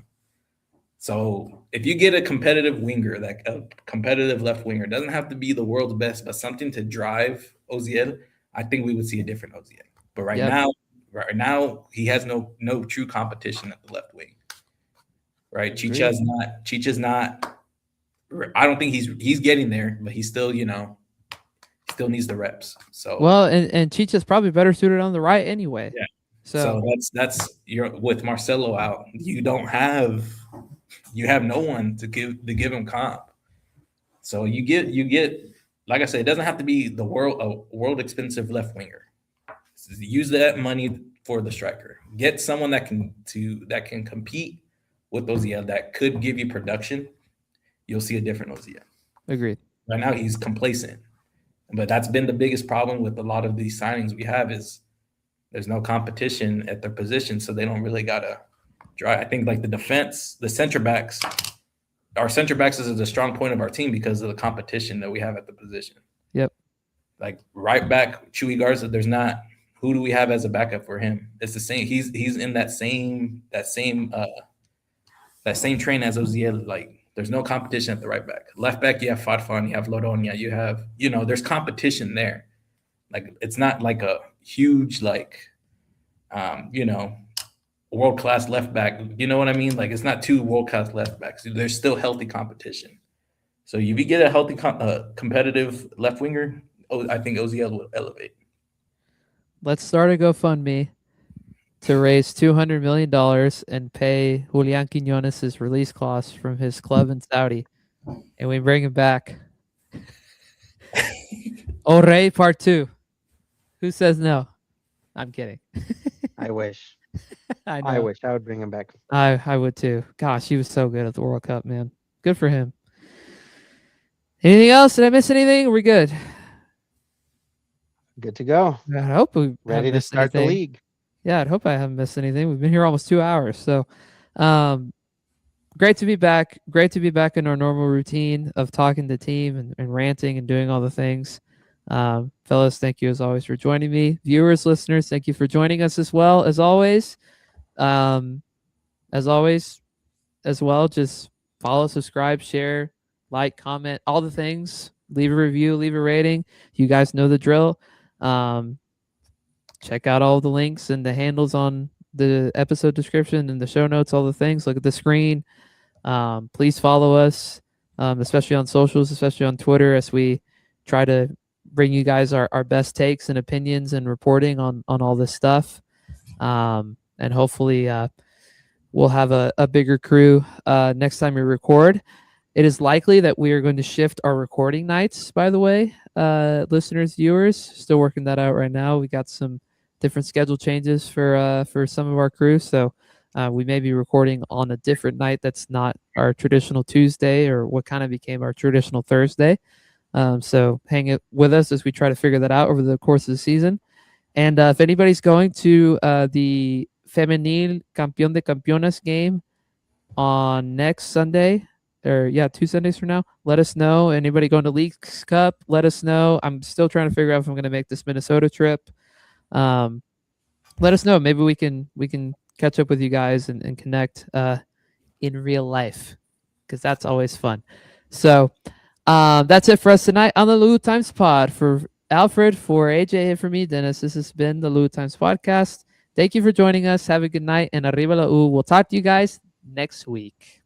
So if you get a competitive winger, like a competitive left winger, doesn't have to be the world's best, but something to drive Oziel, I think we would see a different Oziel. But right now, he has no true competition at the left wing. Right, Chicha's not. I don't think he's getting there, but he's still, still needs the reps. So Well, and Chicha's probably better suited on the right anyway. Yeah. So that's with Marcelo out, you have no one to give him comp. So you get like I said, it doesn't have to be a world expensive left winger. Use that money for the striker. Get someone that can compete with Oziel, that could give you production. You'll see a different Oziel. agreed. Right now he's complacent, but that's been the biggest problem with a lot of these signings we have is there's no competition at their position, so they don't really gotta try. I think like the defense, the center backs, our center backs is a strong point of our team because of the competition that we have at the position. Yep. Like right back, Chuy Garza, there's not. Who do we have as a backup for him? It's the same. He's in that same train as Oziel. Like there's no competition at the right back. Left back, you have Farfan, you have Loronia, you have there's competition there. Like it's not like a huge world class left back. You know what I mean? Like it's not two world class left backs. There's still healthy competition. So if you get a healthy competitive left winger, I think Oziel will elevate. Let's start a GoFundMe to raise $200 million and pay Julian Quiñones' release clause from his club in Saudi, and we bring him back. Orey Part 2. Who says no? I'm kidding. I wish. I know. I wish I would bring him back. I would too. Gosh, he was so good at the World Cup, man. Good for him. Anything else? Did I miss anything? Are we good? Good to go. I hope we Ready haven't to missed start the anything. league. Yeah, I hope I haven't missed anything. We've been here almost 2 hours. So great to be back. Great to be back in our normal routine of talking to the team and ranting and doing all the things. Fellas, thank you as always for joining me. Viewers, listeners, thank you for joining us as well. As always, as well, just follow, subscribe, share, like, comment, all the things. Leave a review, leave a rating. You guys know the drill. Check out all the links and the handles on the episode description and the show notes, all the things. Look at the screen. Please follow us, especially on socials, especially on Twitter, as we try to bring you guys our best takes and opinions and reporting on all this stuff. And hopefully we'll have a bigger crew next time we record. It is likely that we are going to shift our recording nights, by the way, listeners, viewers. Still working that out right now. We got some different schedule changes for some of our crew. So we may be recording on a different night that's not our traditional Tuesday or what kind of became our traditional Thursday. So hang it with us as we try to figure that out over the course of the season. And if anybody's going to the Femenil Campeón de Campeonas game on next Sunday, 2 Sundays from now, let us know. Anybody going to Leagues Cup, let us know. I'm still trying to figure out if I'm going to make this Minnesota trip. Let us know. Maybe we can catch up with you guys and connect in real life, because that's always fun. So that's it for us tonight on the Lou Times Pod. For Alfred, for AJ, and for me, Dennis, this has been the Lou Times Podcast. Thank you for joining us. Have a good night, and arriba la U. We'll talk to you guys next week.